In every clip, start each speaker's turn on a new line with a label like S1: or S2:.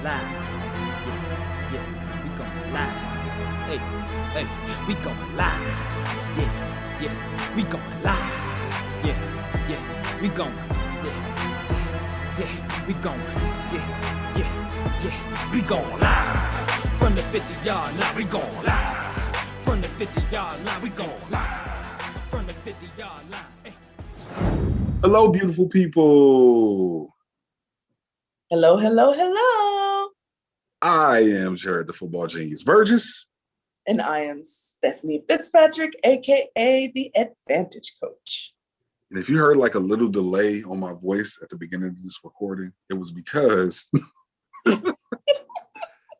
S1: live. Yeah, yeah, we going live. Hey, hey, we going live. Yeah, yeah, we going live. Yeah, yeah, we going. Yeah, yeah, we going. Yeah, yeah, yeah, we going live. From the 50-yard line, we going live. From the 50-yard line, we going live. From the 50-yard line. Hey.
S2: Hello, beautiful people.
S3: Hello, hello, hello.
S2: I am Jarrett the Football Genius Burgess.
S3: And I am Stephanie Fitzpatrick, aka the Advantage Coach.
S2: And if you heard like a little delay on my voice at the beginning of this recording, it was because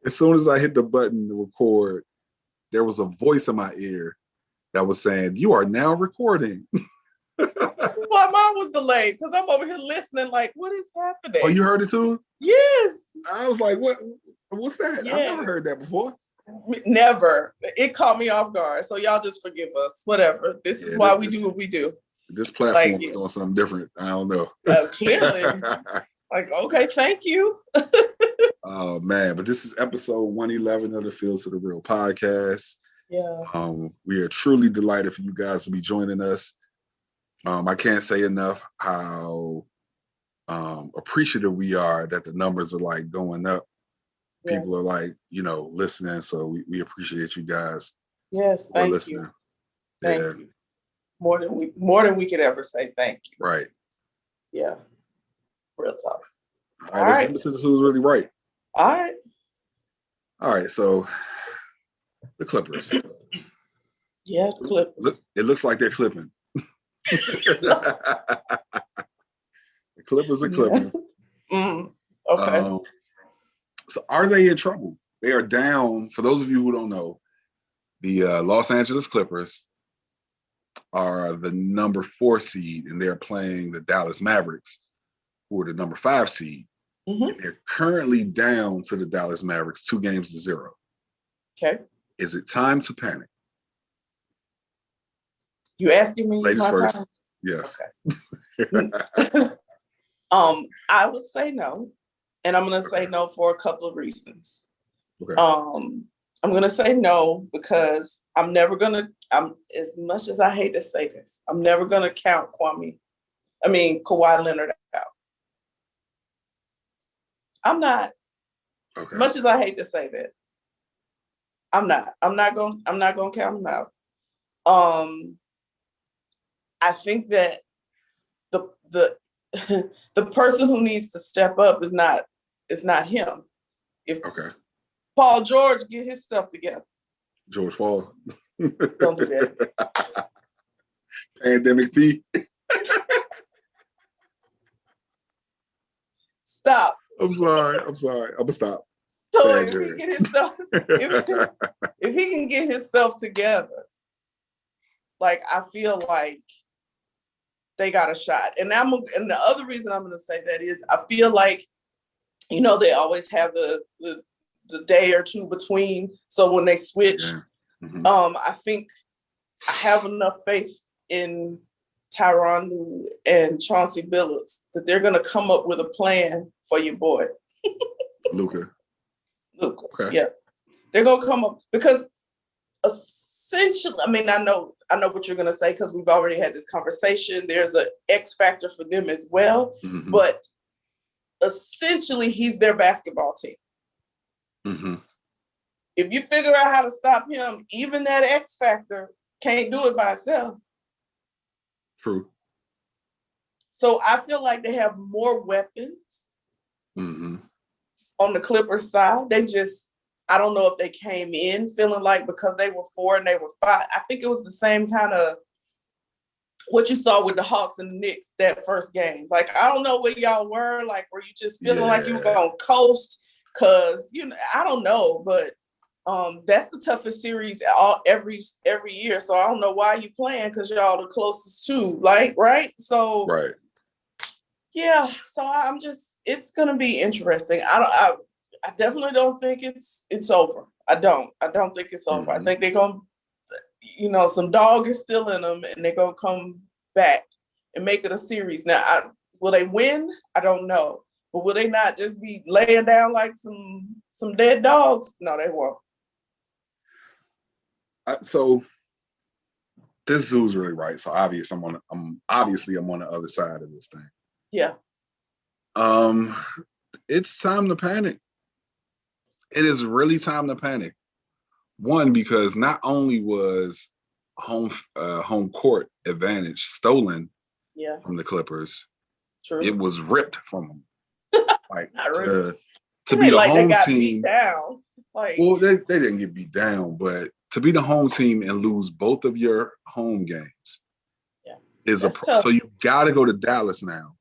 S2: as soon as I hit the button to record, there was a voice in my ear that was saying, "You are now recording."
S3: This is why mine was delayed, because I'm over here listening like, what is happening?
S2: Oh, you heard it too?
S3: Yes.
S2: I was like, what's that?
S3: Yes.
S2: I've never heard that before.
S3: Never. It caught me off guard. So y'all just forgive us. Whatever. This is why we do what we do.
S2: This platform is doing something different. I don't know.
S3: Clearly. Like, okay, thank you.
S2: Oh man, but this is episode 111 of the Field to the Real podcast.
S3: Yeah.
S2: We are truly delighted for you guys to be joining us. I can't say enough how appreciative we are that the numbers are like going up.
S3: Yeah.
S2: People are like, listening. So we appreciate you guys.
S3: Yes,
S2: for
S3: thank
S2: listening.
S3: you. Thank you. More than we could ever say thank you.
S2: Right.
S3: Yeah. Real talk.
S2: All right, let's listen to who's really right.
S3: All
S2: right, so the Clippers.
S3: Yeah, the Clippers.
S2: It looks like they're clipping. The Clippers are clipping.
S3: Okay.
S2: So are they in trouble? They are down. For those of you who don't know, the Los Angeles Clippers are the number 4 seed, and they're playing the Dallas Mavericks, who are the number 5 seed.
S3: Mm-hmm.
S2: And they're currently down to the Dallas Mavericks 2-0.
S3: Okay.
S2: Is it time to panic?
S3: You asking me?
S2: Ladies
S3: my
S2: first.
S3: Time?
S2: Yes.
S3: Okay. I would say no, and I'm going to say no for a couple of reasons.
S2: Okay.
S3: I'm going to say no because I'm as much as I hate to say this, I'm never going to count Kawhi Leonard out. I'm not.
S2: Okay.
S3: As much as I hate to say that, I'm not going to count him out. I think that the person who needs to step up is not him. If Paul George get his stuff together.
S2: George Paul.
S3: Don't do that.
S2: Pandemic P.
S3: Stop.
S2: I'm sorry. I'm gonna stop.
S3: So if he can get himself together, like I feel like they got a shot. And the other reason I'm going to say that is I feel like, they always have the day or two between. So when they switch, I think I have enough faith in Tyronn Lue and Chauncey Billups that they're going to come up with a plan for your boy.
S2: Luka.
S3: Okay. Yeah. They're going to come up because essentially, I know what you're going to say because we've already had this conversation. There's an X factor for them as well, but essentially he's their basketball team. Mm-hmm. If you figure out how to stop him, even that X factor can't do it by itself.
S2: True.
S3: So I feel like they have more weapons on the Clippers side. I don't know if they came in feeling like because they were 4 and they were 5. I think it was the same kind of what you saw with the Hawks and the Knicks that first game. Like, I don't know where y'all were. Like, were you just feeling like you were going to coast? Because, I don't know. But that's the toughest series every year. So I don't know why you playing because y'all the closest to, like, right? So,
S2: right.
S3: Yeah. So it's going to be interesting. I definitely don't think it's over. I don't think it's over. I think they're going to, some dog is still in them and they're going to come back and make it a series. Now, will they win? I don't know. But will they not just be laying down like some dead dogs? No, they won't.
S2: So this zoo's really right. So obviously I'm on the other side of this thing.
S3: Yeah.
S2: It's time to panic. It is really time to panic. One, because not only was home court advantage stolen from the Clippers,
S3: true,
S2: it was ripped from them. Like
S3: to
S2: be the
S3: like
S2: home
S3: they got
S2: team.
S3: Beat down. Like,
S2: well, they didn't get beat down, but to be the home team and lose both of your home games is
S3: tough.
S2: So you got to go to Dallas now,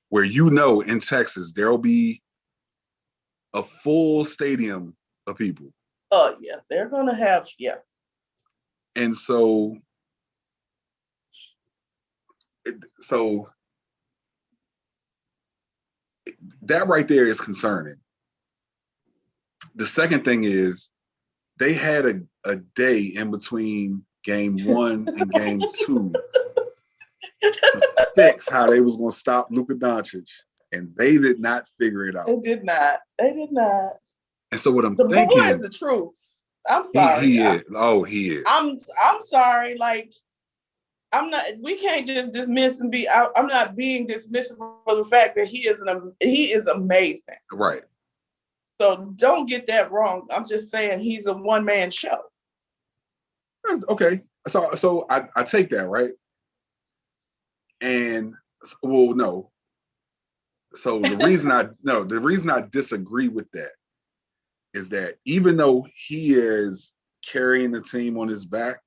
S2: where in Texas there'll be a full stadium of people.
S3: Oh yeah, they're gonna have
S2: And so that right there is concerning. The second thing is they had a day in between game 1 and game 2 to fix how they was going to stop Luka Doncic, and they did not figure it out.
S3: They did not.
S2: And so what I'm
S3: thinking, the boy is the truth. I'm sorry.
S2: He is. Oh, he is.
S3: I'm sorry. Like, I'm not. We can't just dismiss and be. I'm not being dismissive for the fact that he is amazing.
S2: Right.
S3: So don't get that wrong. I'm just saying he's a one-man show.
S2: Okay. So I take that, right? And well, no. So the reason I disagree with that is that even though he is carrying the team on his back,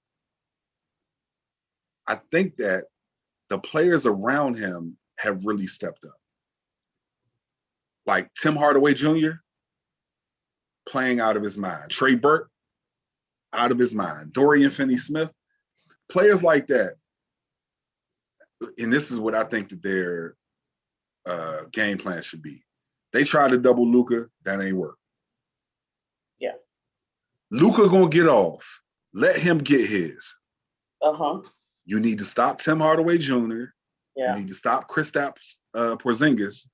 S2: I think that the players around him have really stepped up. Like Tim Hardaway Jr. playing out of his mind. Trey Burke, out of his mind. Dorian Finney-Smith, players like that. And this is what I think that their game plan should be. They tried to double Luka, that ain't work.
S3: Yeah. Luka
S2: gonna get off. Let him get his.
S3: Uh-huh.
S2: You need to stop Tim Hardaway Jr.
S3: Yeah.
S2: You need to stop Kristaps Porzingis.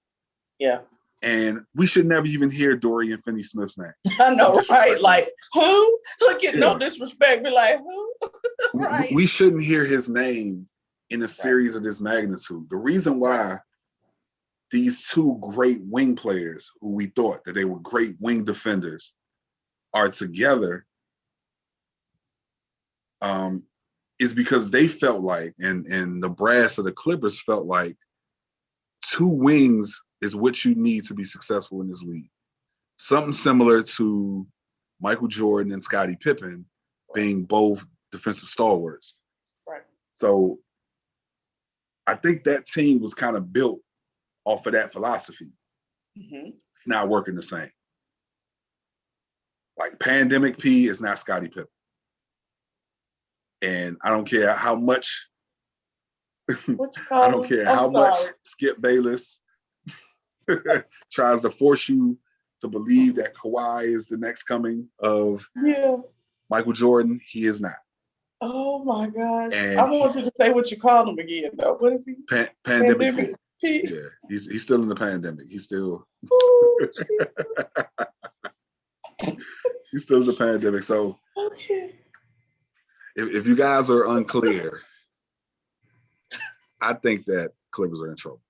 S3: Yeah.
S2: And we should never even hear Dorian Finney-Smith's name.
S3: I know, right? Like, who? Look at no disrespect. Be like, who?
S2: Right. We shouldn't hear his name in a series of this magnitude. The reason why these two great wing players, who we thought that they were great wing defenders, are together is because they felt like, and the brass of the Clippers felt like, two wings is what you need to be successful in this league. Something similar to Michael Jordan and Scottie Pippen being both defensive stalwarts.
S3: Right.
S2: So I think that team was kind of built off of that philosophy.
S3: Mm-hmm.
S2: It's not working the same. Like Pandemic P is not Scottie Pippen. And I don't care how much much Skip Bayless tries to force you to believe that Kawhi is the next coming of Michael Jordan. He is not.
S3: Oh my gosh. And I want you to say what you called him again, though. What is he?
S2: Pandemic P. Yeah, he's still in the pandemic. He's still he's still in the pandemic. So if you guys are unclear, I think that Clippers are in trouble.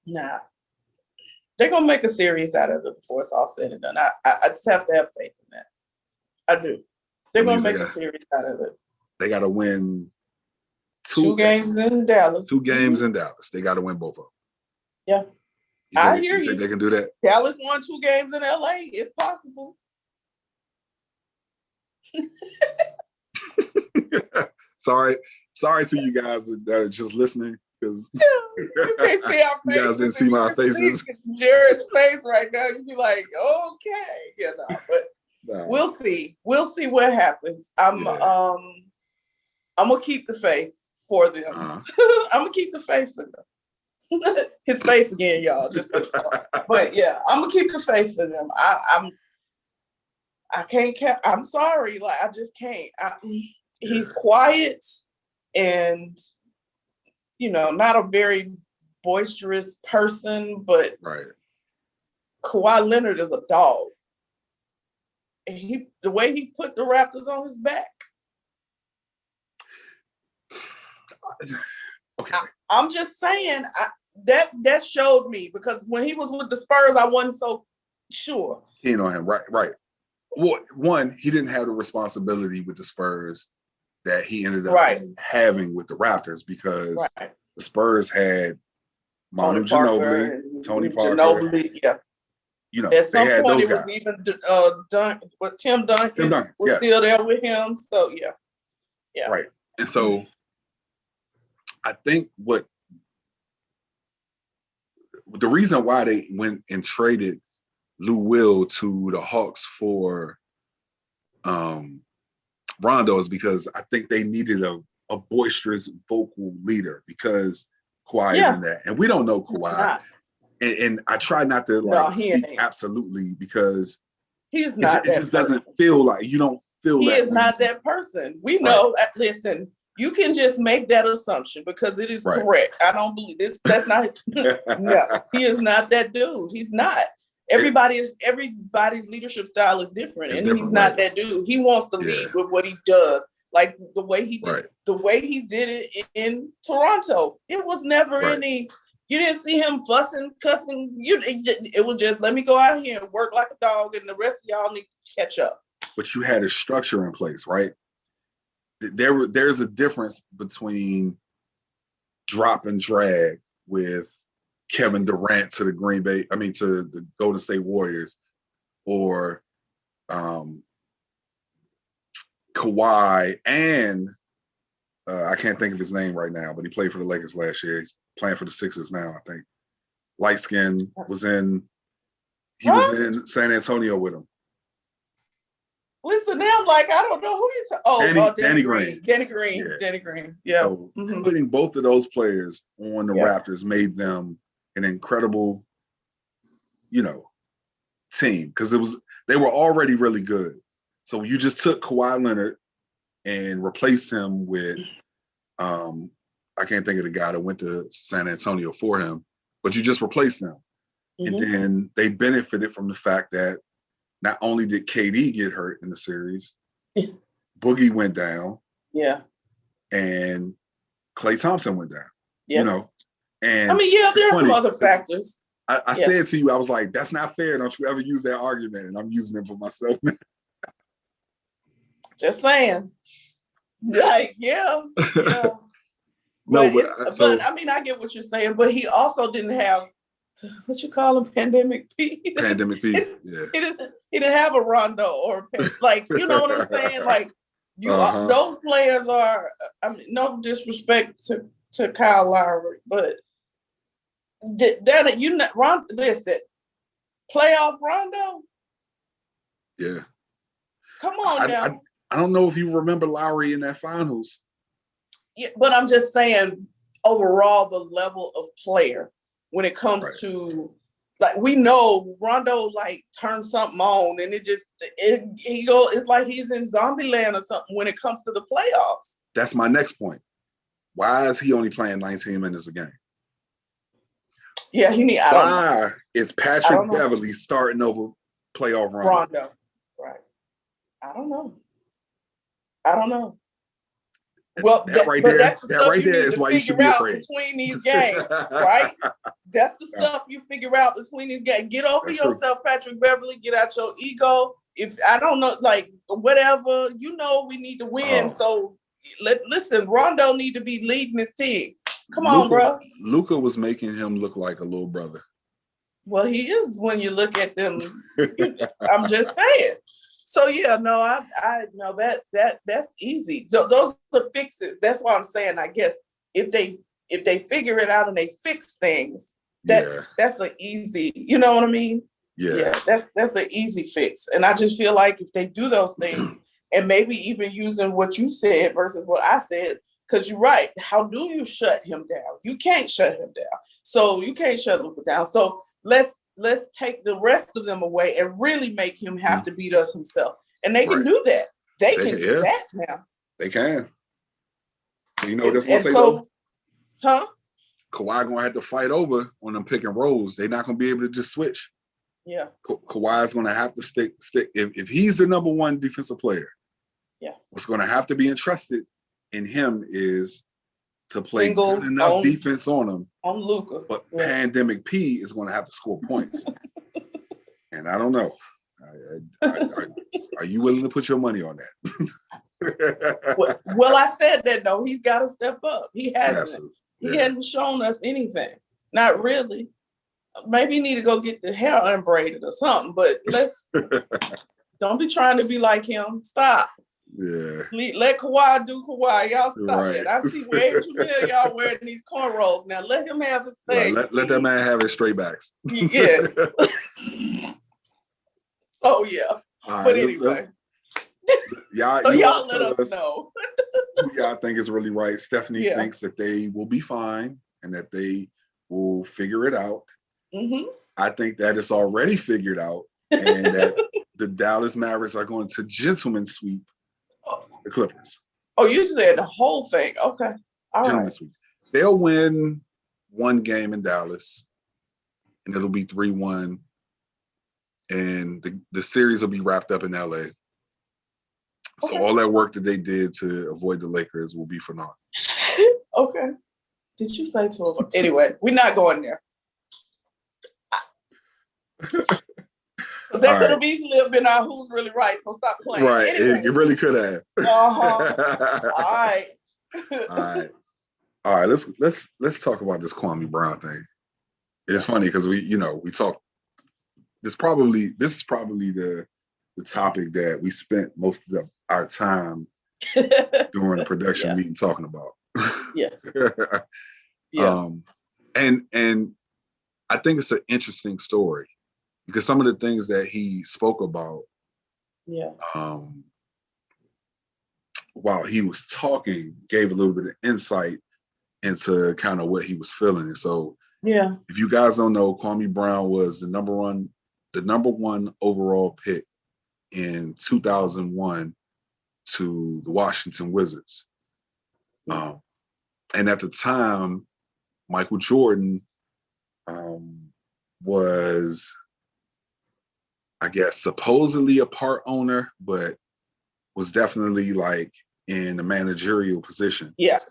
S3: Nah. They're going to make a series out of it before it's all said and done. I just have to have faith in that. I do. They're going to make a series out of it.
S2: They got to win
S3: two games in Dallas.
S2: 2 games in Dallas. They got to win both of them.
S3: Yeah. I hear you.
S2: Think they can do that?
S3: Dallas won 2 games in LA. It's possible.
S2: Sorry to you guys that are just listening, because
S3: you can't see our faces.
S2: You guys didn't see my faces.
S3: Jared's face right now. You'd be like, okay, but we'll see. We'll see what happens. I'm gonna keep the faith for them. I'm gonna keep the faith for them. His face again, y'all. Just but yeah, I'm gonna keep the faith for them. I can't. I'm sorry. Like, I just can't. He's quiet and, not a very boisterous person, but
S2: right.
S3: Kawhi Leonard is a dog. And the way he put the Raptors on his back.
S2: Okay.
S3: I'm just saying that showed me, because when he was with the Spurs, I wasn't so sure.
S2: He ain't on him, right. Well, one, he didn't have the responsibility with the Spurs that he ended up having with the Raptors, because the Spurs had Manu Ginobili, Tony Parker.
S3: Ginobili, yeah.
S2: You know,
S3: at some
S2: they had
S3: point
S2: those
S3: it was
S2: guys.
S3: even Tim Duncan was still there with him. So yeah.
S2: Right. And so I think the reason why they went and traded Lou Will to the Hawks for Rondo is because I think they needed a boisterous vocal leader, because Kawhi isn't that. And we don't know Kawhi. And I try not to speak absolutely, because
S3: he's not
S2: it just doesn't feel like, you don't feel
S3: he
S2: that.
S3: He is not that person. We know, listen, you can just make that assumption because it is correct. I don't believe this. That's not his. No, he is not that dude. He's not. Everybody's leadership style is different, and he's not that dude. He wants to lead with what he does, like the way he did. The way he did it in Toronto, it was never any. You didn't see him fussing, cussing. It was just, let me go out here and work like a dog, and the rest of y'all need to catch up.
S2: But you had a structure in place, right? There's a difference between drop and drag with Kevin Durant to the Golden State Warriors, or Kawhi and I can't think of his name right now, but he played for the Lakers last year. He's playing for the Sixers now, I think. Light skin was in San Antonio with him.
S3: Listen, now I'm like, I don't know who he's. Danny Green. Danny Green.
S2: Yeah.
S3: Danny Green. Yeah.
S2: So putting both of those players on the Raptors made them an incredible, team, because they were already really good. So you just took Kawhi Leonard and replaced him with I can't think of the guy that went to San Antonio for him, but you just replaced them. And then they benefited from the fact that not only did KD get hurt in the series, Boogie went down.
S3: Yeah.
S2: And Klay Thompson went down. Yeah. And
S3: there are some other factors.
S2: I said to you, I was like, that's not fair. Don't you ever use that argument. And I'm using it for myself.
S3: Just saying. Like, yeah.
S2: No,
S3: but I get what you're saying, but he also didn't have, what you call him, Pandemic P.
S2: Pandemic P, yeah.
S3: He didn't have a Rondo or, like, you know what I'm saying? Like, those players are, no disrespect to Kyle Lowry, but listen, playoff Rondo?
S2: Yeah.
S3: Come on now.
S2: I don't know if you remember Lowry in that finals.
S3: Yeah, but I'm just saying, overall, the level of player when it comes to, like, we know Rondo turned something on, and it's like he's in Zombieland or something when it comes to the playoffs.
S2: That's my next point. Why is he only playing 19 minutes a game?
S3: Yeah,
S2: why is Patrick Beverly starting over playoff Rondo?
S3: Right. I don't know. Well,
S2: that right there is why you should be afraid.
S3: Between these games, right? That's the stuff you figure out between these games. Get over yourself, Patrick Beverly. Get out your ego. If I don't know, whatever, we need to win. So listen, Rondo need to be leading his team. Come on, bro.
S2: Luka was making him look like a little brother.
S3: Well, he is when you look at them. I'm just saying. So I know that's easy. Those are fixes. That's why I'm saying, I guess if they figure it out and they fix things, that's an easy, you know what I mean? Yeah, that's an easy fix. And I just feel like if they do those things, and maybe even using what you said versus what I said, because you're right. How do you shut him down? You can't shut him down. So you can't shut Luka down. So let's take the rest of them away and really make him have to beat us himself. And they can do that. They can do that now.
S2: They can. You know what that's going to say, though?
S3: Huh?
S2: Kawhi gonna have to fight over on them pick and rolls. They're not gonna be able to just switch.
S3: Yeah.
S2: Kawhi's gonna have to stick. If he's the number one defensive player,
S3: yeah,
S2: what's gonna have to be entrusted in him is to play
S3: Single
S2: good enough
S3: on,
S2: defense on him.
S3: On Luka.
S2: But Pandemic P is gonna have to score points. And I don't know. Are you willing to put your money on
S3: that? well, I said that though. He's got to step up. He hasn't. He hadn't shown us anything. Not really. Maybe you need to go get the hair unbraided or something. But don't be trying to be like him. Stop.
S2: Yeah.
S3: Let Kawhi do Kawhi. Y'all stop
S2: right.
S3: it. I see way too many of y'all wearing these cornrows. Now let him have his thing.
S2: Right. Let that man have his straight backs.
S3: Yes. Oh yeah. Right, but anyway.
S2: Y'all
S3: let us know.
S2: Y'all think is really right. Stephanie thinks that they will be fine and that they will figure it out.
S3: Mm-hmm.
S2: I think that it's already figured out and that the Dallas Mavericks are going to gentleman sweep the Clippers.
S3: Oh, you said the whole thing. Okay. All
S2: gentleman
S3: right.
S2: sweep. They'll win one game in Dallas and it'll be 3-1. And the series will be wrapped up in LA. So all that work that they did to avoid the Lakers will be for naught.
S3: Okay. Did you say to avoid? Anyway, we're not going there. That could have easily been our who's really right. So stop playing.
S2: Right. Anyway. It really could have.
S3: Uh-huh. All right.
S2: All right. Let's talk about this Kwame Brown thing. It's funny because we talk. This is probably the topic that we spent most of our time during the production meeting talking about.
S3: Yeah.
S2: And I think it's an interesting story because some of the things that he spoke about while he was talking gave a little bit of insight into kind of what he was feeling. And so if you guys don't know, Kwame Brown was the number one overall pick in 2001 to the Washington Wizards. And at the time, Michael Jordan was, I guess, supposedly a part owner, but was definitely like in a managerial position.
S3: Yeah.
S2: So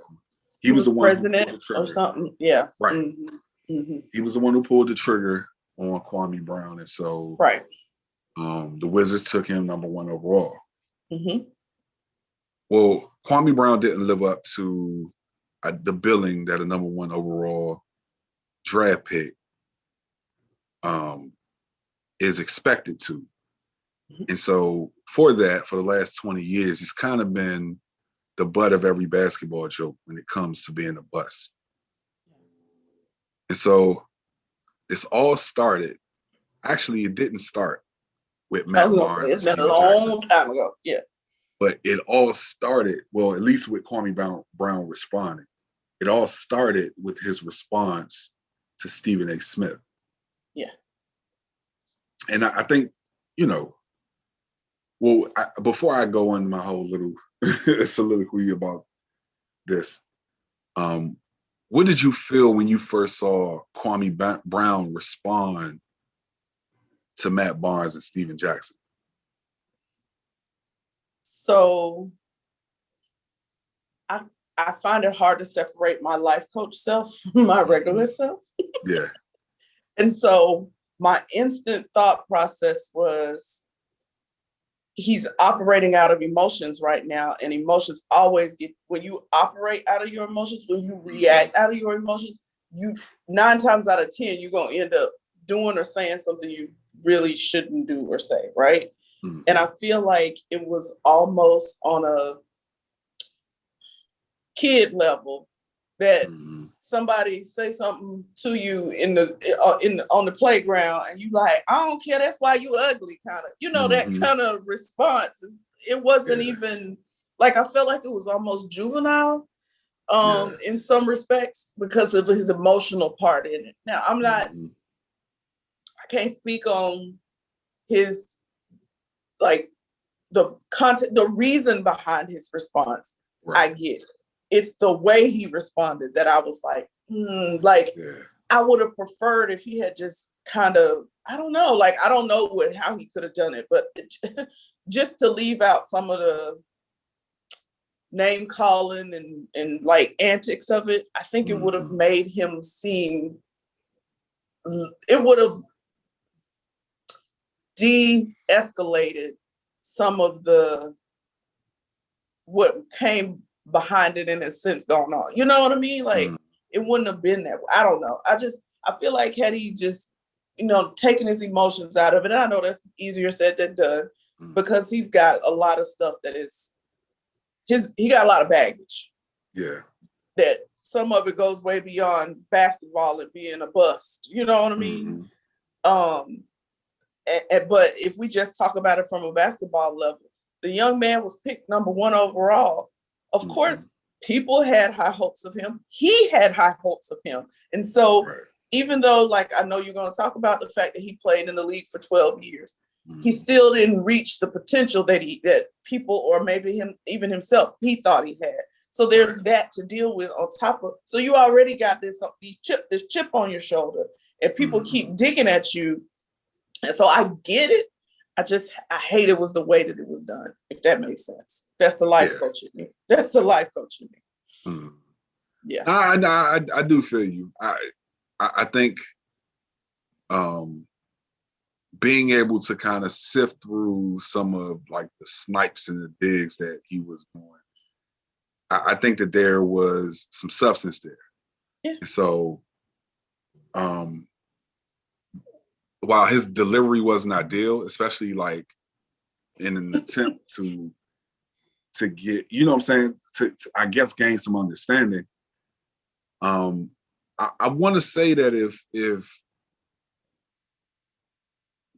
S2: he was the one
S3: president
S2: who pulled the trigger.
S3: Or something. Yeah.
S2: Right.
S3: Mm-hmm. Mm-hmm.
S2: He was the one who pulled the trigger on Kwame Brown. And so the Wizards took him number one overall.
S3: Mm-hmm.
S2: Well, Kwame Brown didn't live up to the billing that a number one overall draft pick is expected to. Mm-hmm. And so for the last 20 years, he's kind of been the butt of every basketball joke when it comes to being a bust. And so this all started. Actually, it didn't start with Matt Barnes.
S3: It's been a long time ago. Yeah.
S2: But it all started, well, at least with Kwame Brown responding. It all started with his response to Stephen A. Smith.
S3: Yeah.
S2: And I think, before I go on my whole little soliloquy about this, what did you feel when you first saw Kwame Brown respond to Matt Barnes and Steven Jackson?
S3: So I find it hard to separate my life coach self from my regular self.
S2: Yeah.
S3: And so my instant thought process was, he's operating out of emotions right now, and emotions always when you operate out of your emotions, when you react out of your emotions, 9 times out of 10, you're going to end up doing or saying something you really shouldn't do or say, right? Mm-hmm. And I feel like it was almost on a kid level that somebody say something to you on the playground, and you like, I don't care, that's why you ugly, kind of, that kind of response. It wasn't even like, I felt like it was almost juvenile in some respects because of his emotional part in it. Now, I'm not, I can't speak on his, like, the content, the reason behind his response. Right. I get it. It's the way he responded that I was like, like I would have preferred if he had just kind of, I don't know, like I don't know how he could have done it, but just to leave out some of the name calling and like antics of it, I think it would have made him seem, it would have de-escalated some of the what came behind it in a sense going on. You know what I mean? Like it wouldn't have been that way. I don't know. I feel like had he just, taken his emotions out of it, and I know that's easier said than done, because he's got a lot of stuff that is he got a lot of baggage.
S2: Yeah.
S3: That some of it goes way beyond basketball and being a bust. You know what I mean? But if we just talk about it from a basketball level, the young man was picked number 1 overall. Of course, people had high hopes of him. He had high hopes of him. And so even though, like, I know you're going to talk about the fact that he played in the league for 12 years, he still didn't reach the potential that people, or maybe even himself, he thought he had. So there's that to deal with on top of. So you already got this chip on your shoulder, and people keep digging at you. And so I get it. I hate it was the way that it was done, if that makes sense. That's the life coach in me. That's the life coach in me. Yeah.
S2: I do feel you. I think being able to kind of sift through some of like the snipes and the digs that he was doing, I think that there was some substance there.
S3: Yeah.
S2: So while his delivery wasn't ideal, especially like in an attempt to get, you know what I'm saying, to I guess gain some understanding. I want to say that if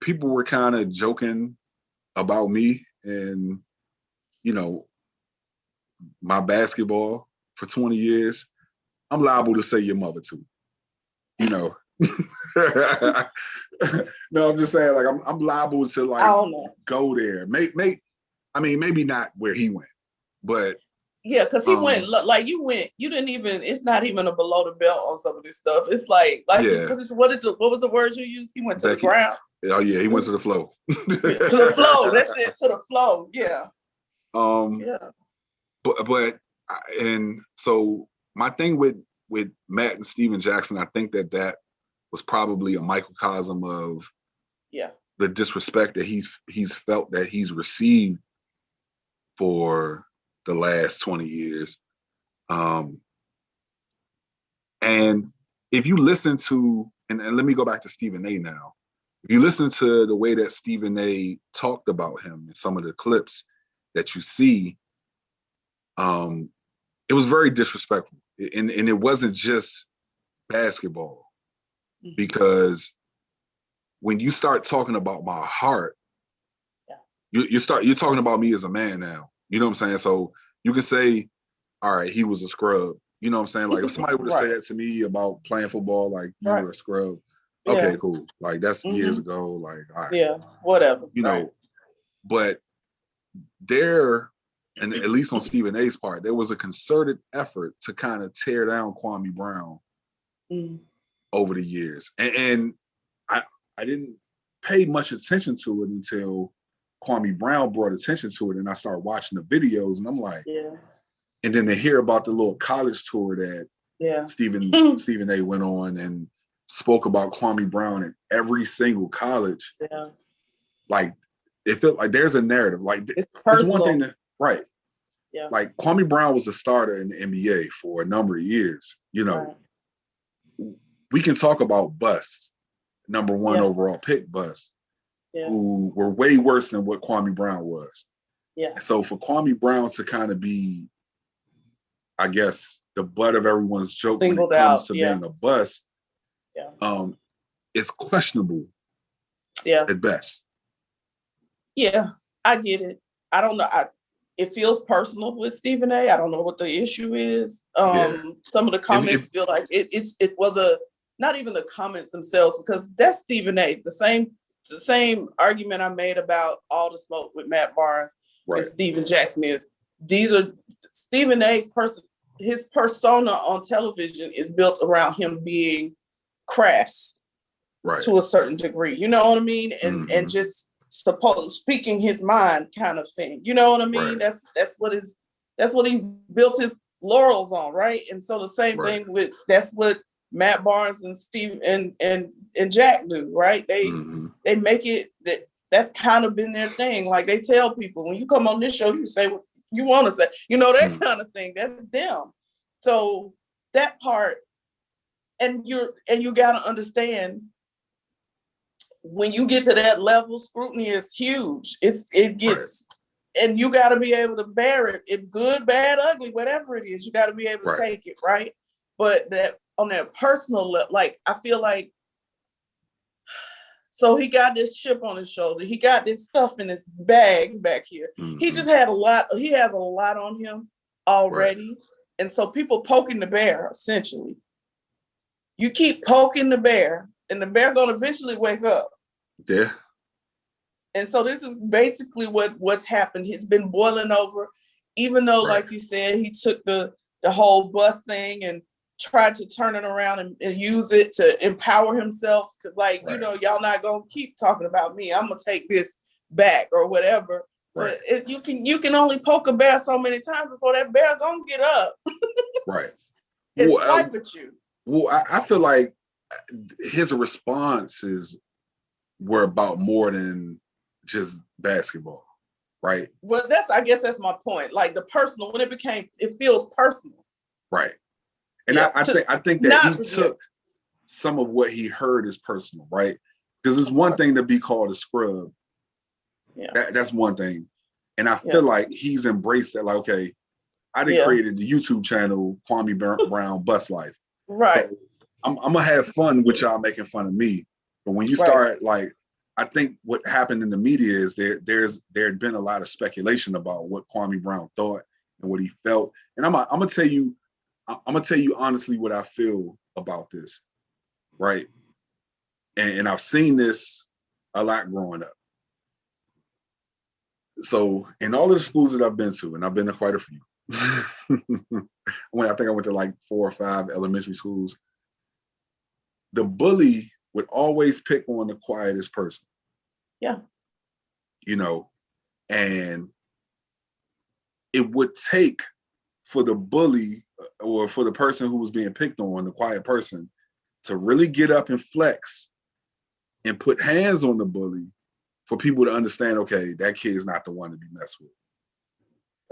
S2: people were kind of joking about me and, my basketball for 20 years, I'm liable to say your mother too. No, I'm just saying, like, I'm liable to like go there. Maybe not where he went, but
S3: yeah, because he went like you went. You didn't even. It's not even a below the belt on some of this stuff. It's like what was the word you used? He went to the ground.
S2: Oh yeah, he went to the flow.
S3: To the flow. That's it. To the flow. Yeah.
S2: But and so my thing with Matt and Steven Jackson, I think that was probably a microcosm of the disrespect that he's felt that he's received for the last 20 years. And if you listen to, and let me go back to Stephen A now. If you listen to the way that Stephen A talked about him in some of the clips that you see, it was very disrespectful. And it wasn't just basketball, because when you start talking about my heart, you're talking about me as a man now. You know what I'm saying? So you can say, all right, he was a scrub. You know what I'm saying? Like if somebody were to say that to me about playing football, like you were a scrub. Okay, cool. Like that's years ago. Like, all right.
S3: Yeah, whatever.
S2: But there, and at least on Stephen A's part, there was a concerted effort to kind of tear down Kwame Brown over the years. And I didn't pay much attention to it until Kwame Brown brought attention to it, and I started watching the videos, and I'm like, and then to hear about the little college tour that Stephen A went on and spoke about Kwame Brown in every single college. Like it felt like there's a narrative. Like it's one thing that like Kwame Brown was a starter in the NBA for a number of years. We can talk about busts, number 1 overall pick busts, who were way worse than what Kwame Brown was. So for Kwame Brown to kind of be, I guess, the butt of everyone's joke when it comes to being a bust, it's questionable at best.
S3: Yeah, I get it. I don't know. It feels personal with Stephen A. I don't know what the issue is. Some of the comments feel like not even the comments themselves, because that's Stephen A. The same argument I made about All the Smoke with Matt Barnes and Steven Jackson is, these are Stephen A's person. his persona on television is built around him being crass to a certain degree. You know what I mean? And just speaking his mind kind of thing. You know what I mean?
S2: Right.
S3: That's what he built his laurels on, right? And so the same thing with that's what Matt Barnes and Steve and Jack do, right? They make it that's kind of been their thing. Like they tell people, when you come on this show, you say what you want to say, you know, that kind of thing. That's them. So that part, and you got to understand, when you get to that level, scrutiny is huge. It gets, and you got to be able to bear it. It's good, bad, ugly, whatever it is, you got to be able to take it, right? But that on that personal level, like I feel like, so he got this chip on his shoulder. He got this stuff in his bag back here. He just had a lot. He has a lot on him already, and so people poking the bear. Essentially, you keep poking the bear, and the bear gonna eventually wake up.
S2: Yeah. And
S3: so this is basically what's happened. He's been boiling over, even though, like you said, he took the whole bus thing and tried to turn it around and use it to empower himself. Like, you know, y'all not gonna keep talking about me. I'm gonna take this back or whatever. But you can only poke a bear so many times before that bear gonna get up. And swipe at you.
S2: Well, I feel like his responses were about more than just basketball, right?
S3: Well, I guess that's my point. Like the personal, when it feels personal.
S2: Right. And I think that he took some of what he heard as personal, right? Because it's one thing to be called a scrub.
S3: Yeah.
S2: That's one thing. And I feel like he's embraced that, like, okay, I done created the YouTube channel, Kwame Brown Bus Life.
S3: Right.
S2: So I'm gonna have fun with y'all making fun of me. But when you start, like, I think what happened in the media is there had been a lot of speculation about what Kwame Brown thought and what he felt. And I'm gonna tell you honestly what I feel about this, right? And I've seen this a lot growing up. So in all of the schools that I've been to, and I've been to quite a few, I think I went to like 4 or 5 elementary schools, the bully would always pick on the quietest person.
S3: Yeah.
S2: You know, and it would take for the bully or for the person who was being picked on, the quiet person, to really get up and flex and put hands on the bully for people to understand, okay, that kid's not the one to be messed with.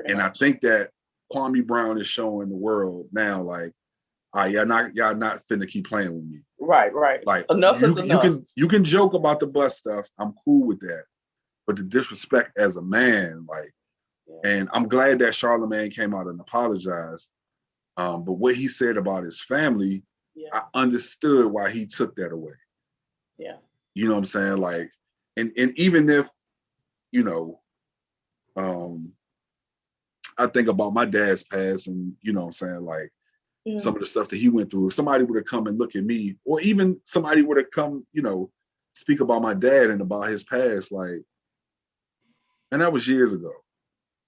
S2: And I think that Kwame Brown is showing the world now, like, y'all not finna keep playing with me.
S3: Right.
S2: Like,
S3: enough is enough.
S2: You can joke about the bus stuff. I'm cool with that. But the disrespect as a man, like, and I'm glad that Charlamagne came out and apologized. But what he said about his family, I understood why he took that away.
S3: Yeah.
S2: You know what I'm saying? Like, and even if, you know, I think about my dad's past and, you know what I'm saying, like, some of the stuff that he went through, if somebody would have come and look at me, or even somebody would have come, you know, speak about my dad and about his past, like, and that was years ago.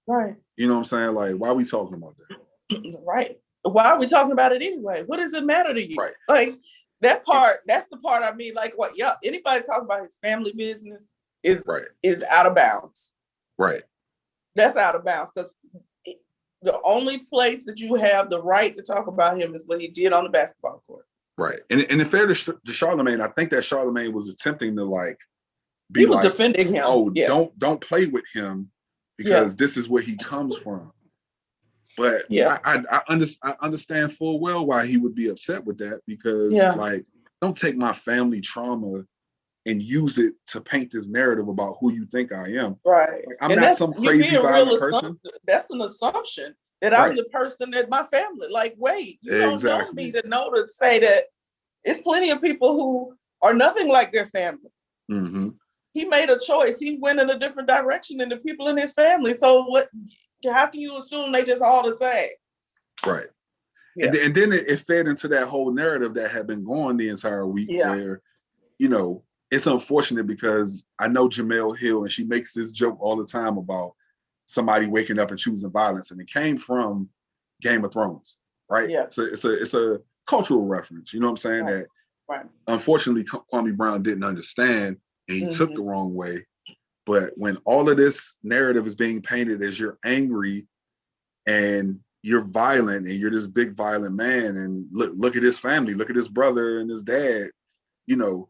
S3: Right.
S2: You know what I'm saying? Like, why are we talking about that?
S3: Right. Why are we talking about it anyway? What does it matter to you?
S2: Right.
S3: Like, that part, that's the part I mean, like, what, anybody talking about his family business is out of bounds.
S2: Right.
S3: That's out of bounds, because the only place that you have the right to talk about him is what he did on the basketball court.
S2: Right. And in fair to Charlamagne, I think that Charlamagne was attempting to, like,
S3: he was defending him.
S2: Oh, don't play with him because this is where he comes from. But I understand full well why he would be upset with that, because like, don't take my family trauma and use it to paint this narrative about who you think I am.
S3: Right.
S2: Like, I'm not some crazy violent person.
S3: That's an assumption that I'm the person that my family, like, wait, you don't know me to know to say that. It's plenty of people who are nothing like their family.
S2: Mm-hmm.
S3: He made a choice. He went in a different direction than the people in his family. So how can you assume they just all the same?
S2: Right. Yeah. And then it fed into that whole narrative that had been going the entire week where, you know, it's unfortunate because I know Jemele Hill, and she makes this joke all the time about somebody waking up and choosing violence. And it came from Game of Thrones. right?
S3: Yeah.
S2: So it's a cultural reference. You know what I'm saying?
S3: Right.
S2: That
S3: Right.
S2: unfortunately Kwame Brown didn't understand, and he took
S3: Mm-hmm.
S2: the wrong way. But when all of this narrative is being painted as you're angry and you're violent and you're this big violent man, and look at his family, look at his brother and his dad, you know,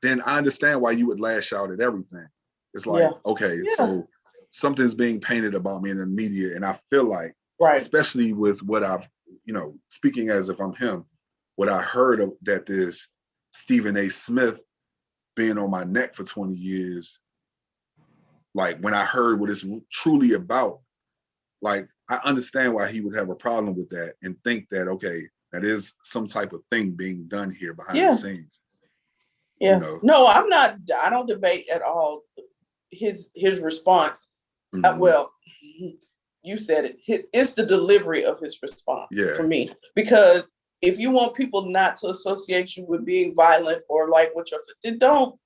S2: then I understand why you would lash out at everything. It's like, okay, so something's being painted about me in the media, and I feel like,
S3: Right.
S2: especially with what I've, you know, speaking as if I'm him, what I heard of that this Stephen A. Smith being on my neck for 20 years, like when I heard what it's truly about, like I understand why he would have a problem with that and think that, okay, that is some type of thing being done here behind the scenes.
S3: Yeah.
S2: You know?
S3: No, I don't debate at all his response.
S2: Mm-hmm.
S3: Well, you said it. It's the delivery of his response for me. Because if you want people not to associate you with being violent or like what then don't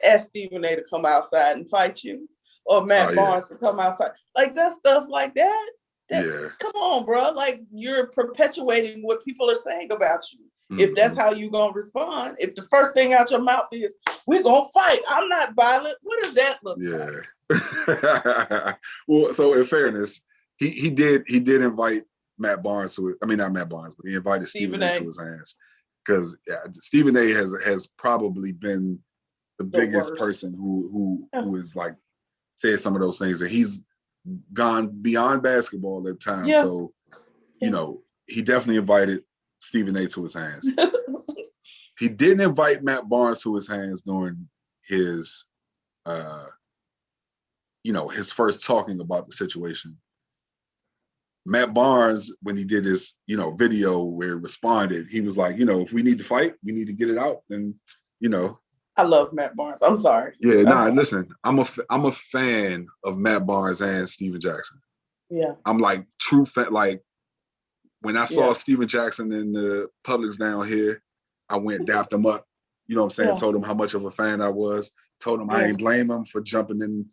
S3: ask Stephen A. to come outside and fight you, or Matt Barnes to come outside. Like that stuff like that. Come on, bro. Like you're perpetuating what people are saying about you. Mm-hmm. If that's how you're going to respond, if the first thing out your mouth is, we're going to fight, I'm not violent, what does that look like?
S2: Well, so in fairness, he did invite Matt Barnes to it. I mean, not Matt Barnes, but he invited Stephen A. to his hands. Because Stephen A. has probably been the biggest person who is like said some of those things, and he's gone beyond basketball at times. Yeah. So, you know, he definitely invited Stephen A. to his hands. He didn't invite Matt Barnes to his hands during his, you know, his first talking about the situation. Matt Barnes, when he did his, you know, video where he responded, he was like, you know, if we need to fight, we need to get it out. And, you know.
S3: I love Matt Barnes. I'm sorry.
S2: Yeah, listen, I'm a fan of Matt Barnes and Steven Jackson.
S3: Yeah.
S2: I'm like true fan. Like when I saw Steven Jackson in the Publix down here, I went dapped him up. You know what I'm saying? Yeah. Told him how much of a fan I was. Told him I ain't blame him for jumping in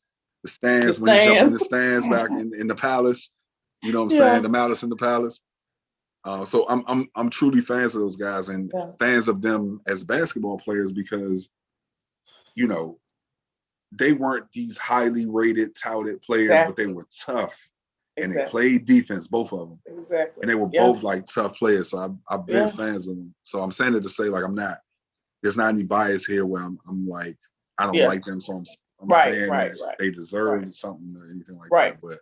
S2: the stands when he jumped in the stands back in the Palace. You know what I'm saying? The Malice in the Palace. So I'm truly fans of those guys and fans of them as basketball players because, you know, they weren't these highly rated, touted players, but they were tough. And they played defense, both of them.
S3: Exactly.
S2: And they were both like tough players. So I've been fans of them. So I'm saying it to say like there's not any bias here where I'm like, I don't like them. So I'm saying that they deserve something or anything like that. But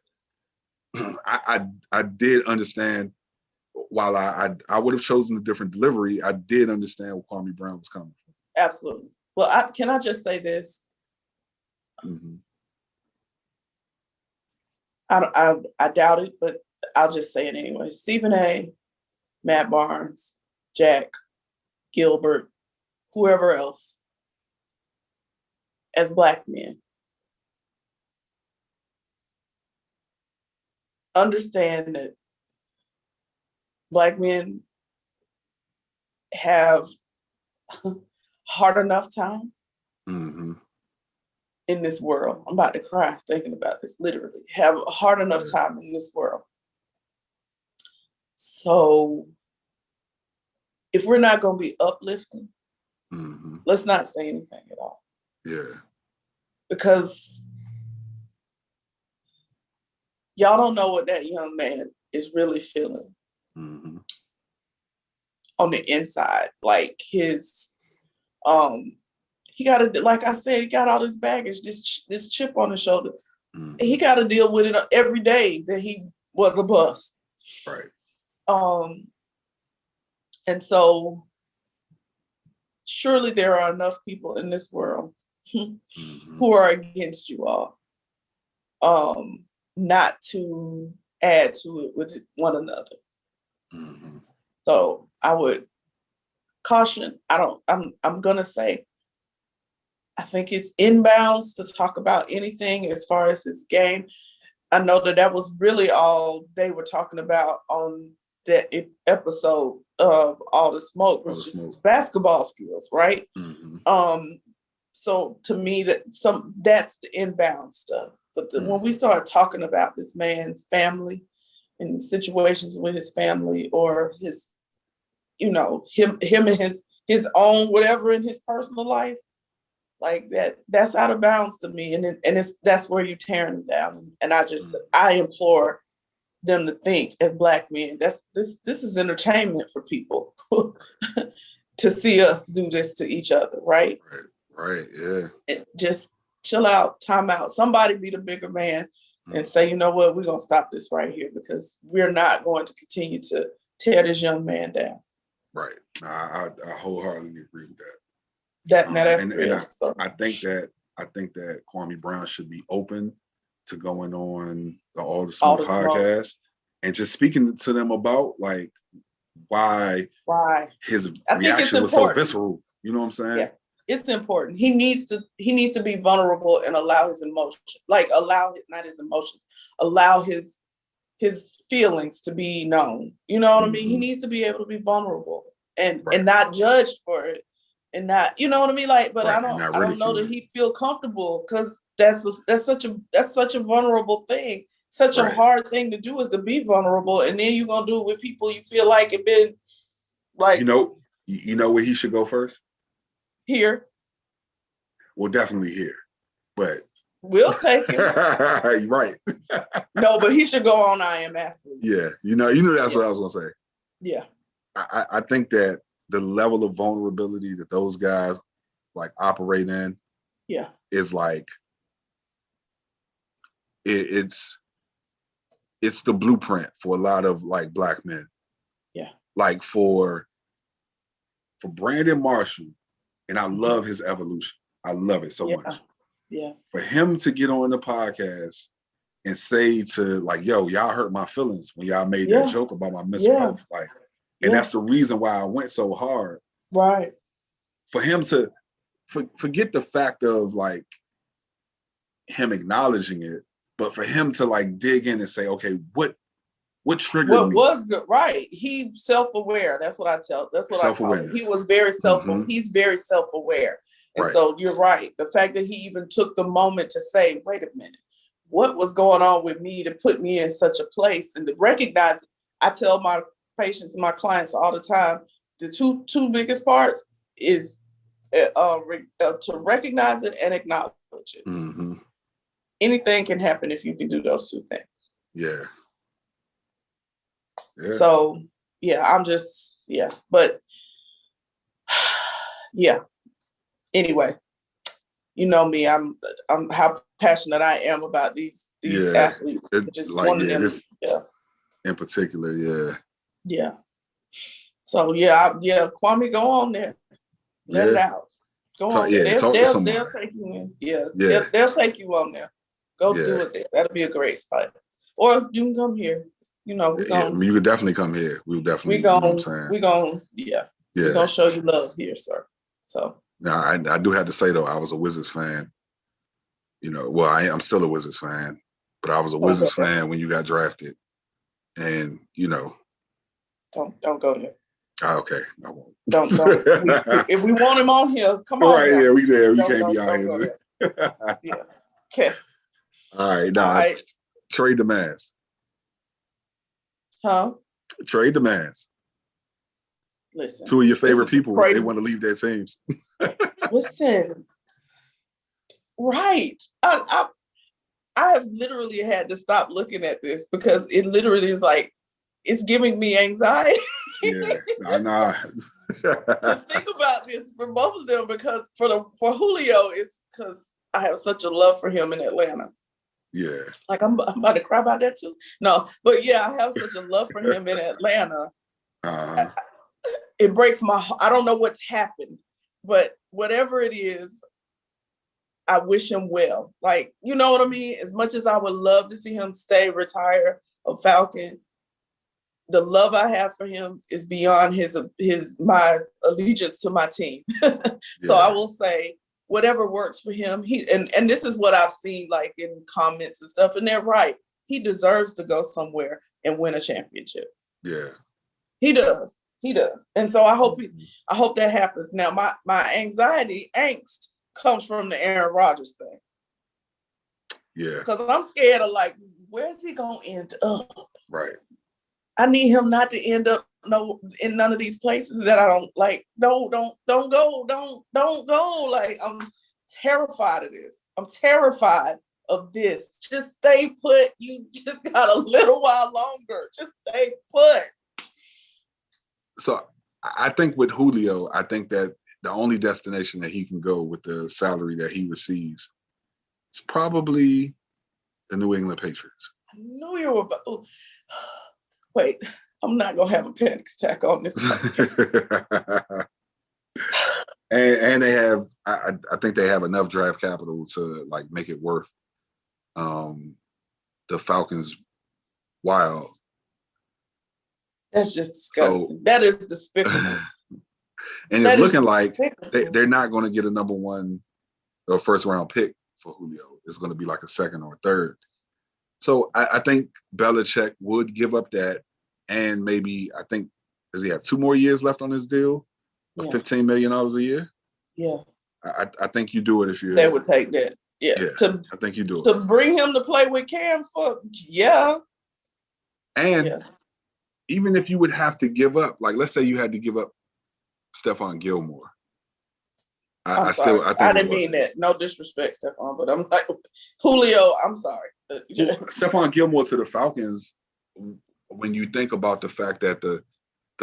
S2: I did understand, while I would have chosen a different delivery, I did understand where Kwame Brown was coming from.
S3: Absolutely. Well, can I just say this?
S2: Mm-hmm.
S3: I doubt it, but I'll just say it anyway. Stephen A., Matt Barnes, Jack, Gilbert, whoever else, as Black men, understand that Black men have hard enough time in this world. I'm about to cry thinking about this, literally. Have a hard enough time in this world. So if we're not going to be uplifting, let's not say anything at all.
S2: Yeah.
S3: Because y'all don't know what that young man is really feeling on the inside. Like his, he got to, like I said, he got all this baggage, this chip on his shoulder. He got to deal with it every day that he was a bust.
S2: Right.
S3: And so surely there are enough people in this world who are against you all, not to add to it with one another. So I would caution. I'm gonna say, I think it's inbounds to talk about anything as far as his game. I know that was really all they were talking about on that episode of All the Smoke, was just his basketball skills, right? So to me, that's the inbound stuff. But when we start talking about this man's family in situations with his family or his, him and his own whatever in his personal life, like that's out of bounds to me. And that's where you're tearing them down. And I implore them to think as Black men, this is entertainment for people to see us do this to each other, right?
S2: Right, yeah.
S3: And just chill out, time out. Somebody be the bigger man and say, you know what, we're going to stop this right here because we're not going to continue to tear this young man down.
S2: Right. I wholeheartedly agree with that.
S3: That's
S2: and
S3: real.
S2: I think that Kwame Brown should be open to going on the All the Smoke podcast and just speaking to them about like why his reaction was so visceral. You know what I'm saying?
S3: Yeah. It's important. He needs to be vulnerable and allow his emotions, allow his feelings to be known. You know what I mean? He needs to be able to be vulnerable and not judged for it. And not, you know what I mean? Like, but I don't know that he'd feel comfortable because that's such a vulnerable thing. Such a hard thing to do is to be vulnerable. And then you're gonna do it with people you feel like have been like
S2: you know where he should go first?
S3: Here.
S2: Well, definitely here. But
S3: we'll take him.
S2: Right.
S3: No, but he should go on I Am Athlete.
S2: Yeah. You know that's what I was gonna say.
S3: Yeah.
S2: I think that the level of vulnerability that those guys like operate in is like it's the blueprint for a lot of like Black men.
S3: Yeah.
S2: Like for Brandon Marshall, and I love his evolution. I love it so much.
S3: Yeah.
S2: For him to get on the podcast and say to like, yo, y'all hurt my feelings when y'all made that joke about my mental health. Like, and that's the reason why I went so hard.
S3: Right.
S2: For him to forget the fact of like him acknowledging it, but for him to like dig in and say, okay, what triggered me?
S3: Was good, right? He self-aware. That's what I tell. That's what I call it. He was very He's very self-aware, and so you're right. The fact that he even took the moment to say, "Wait a minute, what was going on with me to put me in such a place?" and to recognize. I tell my patients, my clients all the time, the two biggest parts is to recognize it and acknowledge it.
S2: Mm-hmm.
S3: Anything can happen if you can do those two things.
S2: Yeah.
S3: So but anyway, you know me, I'm how passionate I am about these athletes. Just like, one of them.
S2: In particular,
S3: yeah. So Kwame, go on there, let it out. Go on. They'll take you in. Yeah. They'll take you on there. Go do it there. That'll be a great spot. Or you can come here. You know,
S2: you could definitely come here. We're gonna
S3: show you love here, sir. So
S2: now I do have to say though, I was a Wizards fan. You know, well, I'm still a Wizards fan, but I was a Wizards fan when you got drafted. And you know,
S3: don't go there.
S2: Okay, I won't.
S3: Don't. If we want him on here, come on.
S2: Right, now. We there. We can't be out here.
S3: Yeah. Okay.
S2: All right, now trade demands.
S3: Huh?
S2: Trade demands.
S3: Listen.
S2: Two of your favorite people, they want to leave their teams.
S3: Listen. Right. I have literally had to stop looking at this because it literally is like, it's giving me anxiety.
S2: Yeah, I know.
S3: To think about this for both of them, because for Julio, it's because I have such a love for him in Atlanta.
S2: Yeah.
S3: Like I'm about to cry about that too. No, but yeah, I have such a love for him in Atlanta. It breaks my heart. I don't know what's happened, but whatever it is, I wish him well. Like, you know what I mean? As much as I would love to see him retire a Falcon, the love I have for him is beyond my allegiance to my team. So I will say, whatever works for him. And this is what I've seen like in comments and stuff, and they're right. He deserves to go somewhere and win a championship.
S2: Yeah.
S3: He does. And so I hope that happens. Now my angst comes from the Aaron Rodgers thing.
S2: Yeah.
S3: Because I'm scared of like where's he gonna end up?
S2: Right.
S3: I need him not to end up in none of these places that I don't like. No, don't go. Don't go. Like, I'm terrified of this. I'm terrified of this. Just stay put. You just got a little while longer. Just stay put.
S2: So I think with Julio, I think that the only destination that he can go with the salary that he receives is probably the New England Patriots.
S3: I knew you were about. Oh. Wait, I'm not gonna have a panic attack on this.
S2: and they have, I think they have enough draft capital to like make it worth the Falcons' while.
S3: That's just disgusting. So, that is despicable.
S2: And it's looking like they're not going to get a number 1 or first round pick for Julio. It's going to be like a second or third. So I think Belichick would give up that, and maybe, I think, does he have 2 more years left on his deal of $15 million a year?
S3: Yeah.
S2: I think you do it if you're.
S3: They would take that. Yeah.
S2: I think you do it.
S3: To bring him to play with Cam for,
S2: And even if you would have to give up, like, let's say you had to give up Stephon Gilmore. I
S3: didn't mean that. No disrespect, Stephon, but I'm like, Julio, I'm sorry.
S2: Stephon Gilmore to the Falcons, when you think about the fact that the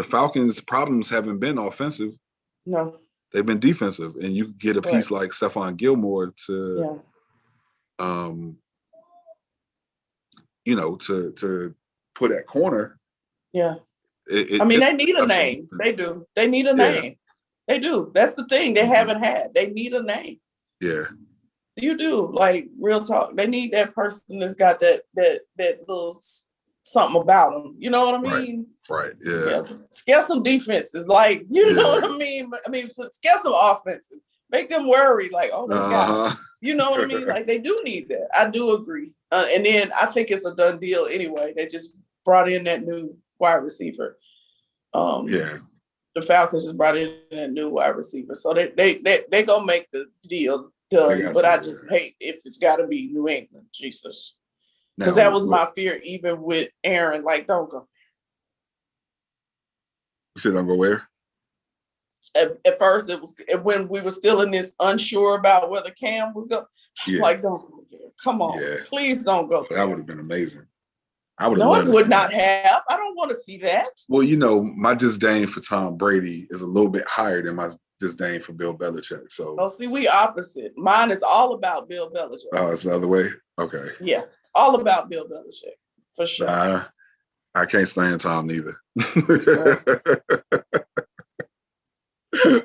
S2: Falcons' problems haven't been offensive.
S3: No.
S2: They've been defensive. And you get a piece like Stephon Gilmore to to put at corner.
S3: Yeah. They need a name. They do. They need a name. They do. That's the thing they haven't had. They need a name.
S2: Yeah.
S3: You do. Like, real talk. They need that person that's got that little something about them. You know what I mean?
S2: Right. Yeah.
S3: Scare some defenses. Like, you know what I mean? Scare some offenses. Make them worry. Like, oh my God. You know what I mean? Like, they do need that. I do agree. And then I think it's a done deal anyway. They just brought in that new wide receiver. The Falcons just brought in a new wide receiver, so they gonna make the deal done. But I just hate if it's got to be New England, Jesus, because that was my fear. Even with Aaron, like, don't go.
S2: You said don't go where?
S3: At first, it was when we were still in this unsure about whether Cam was going. I was like, don't go there. Come on, please don't go there.
S2: That would have been amazing. I would
S3: not have. I don't want to see that.
S2: Well, my disdain for Tom Brady is a little bit higher than my disdain for Bill Belichick. So,
S3: see, we opposite. Mine is all about Bill Belichick.
S2: Oh, it's the other way? Okay.
S3: Yeah, all about Bill Belichick, for sure.
S2: Nah, I can't stand Tom neither.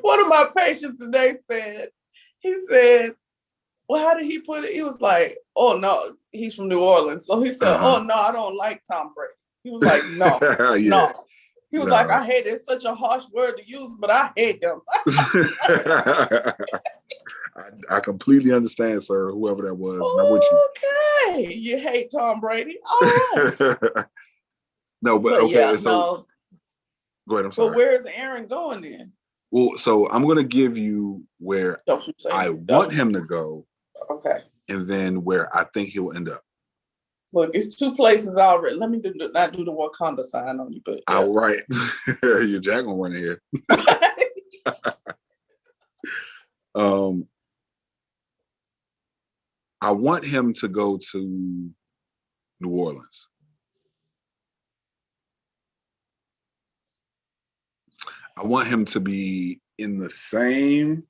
S3: One of my patients today said, well, how did he put it? He was like, oh, no, he's from New Orleans. So he said, oh, no, I don't like Tom Brady. He was like, no, no. He was like, I hate it. It's such a harsh word to use, but I hate him.
S2: I completely understand, sir, whoever that was.
S3: Okay. You hate Tom Brady? All right.
S2: No, but okay. So go ahead. I'm sorry.
S3: But where is Aaron going then?
S2: Well, so I'm going to give you where I want him to go.
S3: Okay.
S2: And then where I think he'll end up.
S3: Look, it's 2 places already. Let me not do the Wakanda sign on you, but
S2: all right. Your Jack gonna run here. I want him to go to New Orleans. I want him to be in the same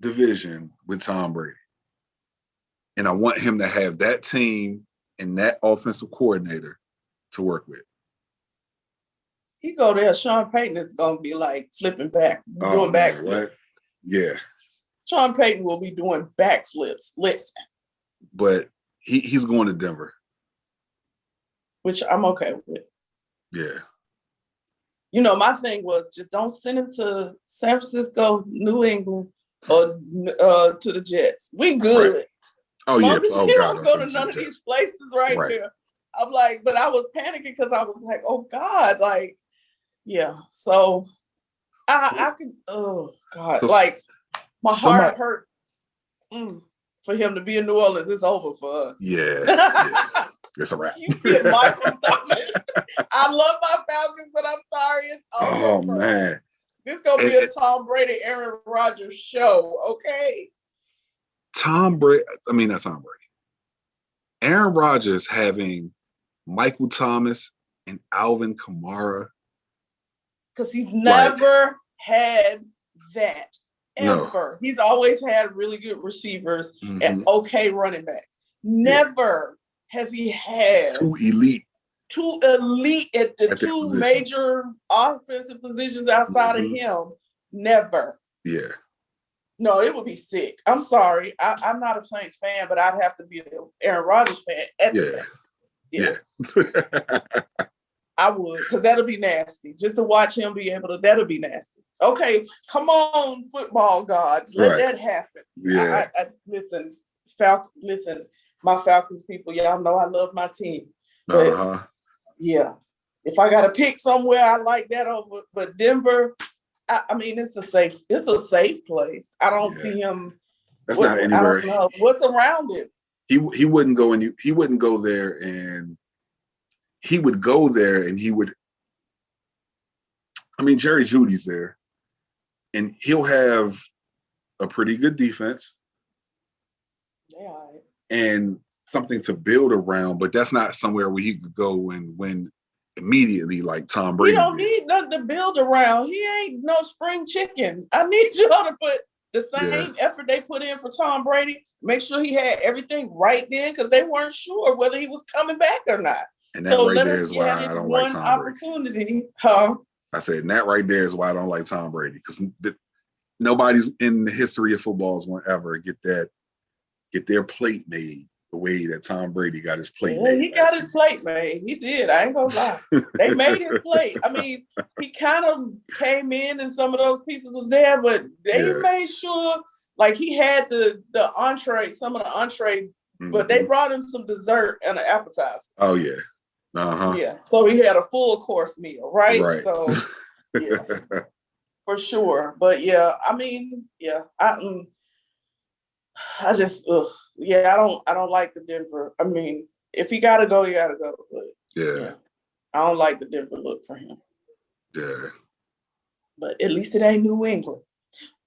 S2: division with Tom Brady. And I want him to have that team and that offensive coordinator to work with.
S3: He go there, Sean Payton is going to be like flipping back, doing backflips.
S2: Yeah.
S3: Sean Payton will be doing backflips. Listen.
S2: But he's going to Denver.
S3: Which I'm okay with.
S2: Yeah.
S3: My thing was just don't send him to San Francisco, New England, or to the Jets. We good.
S2: Right. Oh, yeah. Oh,
S3: you
S2: God,
S3: don't go to none of these places right there. I'm like, but I was panicking because I was like, oh, God. Like, yeah. So I could, oh, God. So like, my heart hurts for him to be in New Orleans. It's over for us.
S2: Yeah. It's a wrap.
S3: You get Michael Thomas. I love my Falcons, but I'm sorry. It's over.
S2: Oh, man.
S3: This is going to be a Tom Brady, Aaron Rodgers show, okay?
S2: Not Tom Brady. Aaron Rodgers having Michael Thomas and Alvin Kamara.
S3: Because he's never had that, ever.
S2: No.
S3: He's always had really good receivers and okay running backs. Never has he had
S2: two elite
S3: at the two major offensive positions outside of him. Never.
S2: Yeah.
S3: No, it would be sick. I'm sorry. I'm not a Saints fan, but I'd have to be an Aaron Rodgers fan at the Saints. Yeah. I would, because that'll be nasty. Just to watch him be able to, that'll be nasty. Okay, come on, football gods. Let that happen.
S2: Yeah.
S3: Listen, my Falcons people, y'all know I love my team. But yeah, if I got to pick somewhere, I like that over. But Denver, I mean, it's a safe place. I don't see him.
S2: That's not anywhere.
S3: I don't know what's around it.
S2: He wouldn't go he wouldn't go there, and he would go there and he would. I mean, Jerry Jeudy's there, and he'll have a pretty good defense.
S3: Yeah.
S2: And something to build around, but that's not somewhere where he could go and win immediately like Tom Brady.
S3: He don't need nothing to build around. He ain't no spring chicken. I need y'all to put the same effort they put in for Tom Brady. Make sure he had everything right then, because they weren't sure whether he was coming back or not.
S2: And that right there is why I don't like Tom
S3: Brady.
S2: I said, and that right there is why I don't like Tom Brady, because nobody's in the history of football is going to ever get their plate made the way that Tom Brady got his plate made.
S3: He got his plate made. He did. I ain't gonna lie. They made his plate. I mean, he kind of came in and some of those pieces was there, but they made sure, like, he had the entree, some of the entree, but they brought him some dessert and an appetizer.
S2: Oh, yeah.
S3: Yeah. So he had a full course meal, right?
S2: Right.
S3: So, yeah, for sure. But yeah, I mean, yeah, I just, I don't like the Denver. I mean, if he gotta go, he gotta go. But
S2: yeah,
S3: I don't like the Denver look for him.
S2: Yeah.
S3: But at least it ain't New England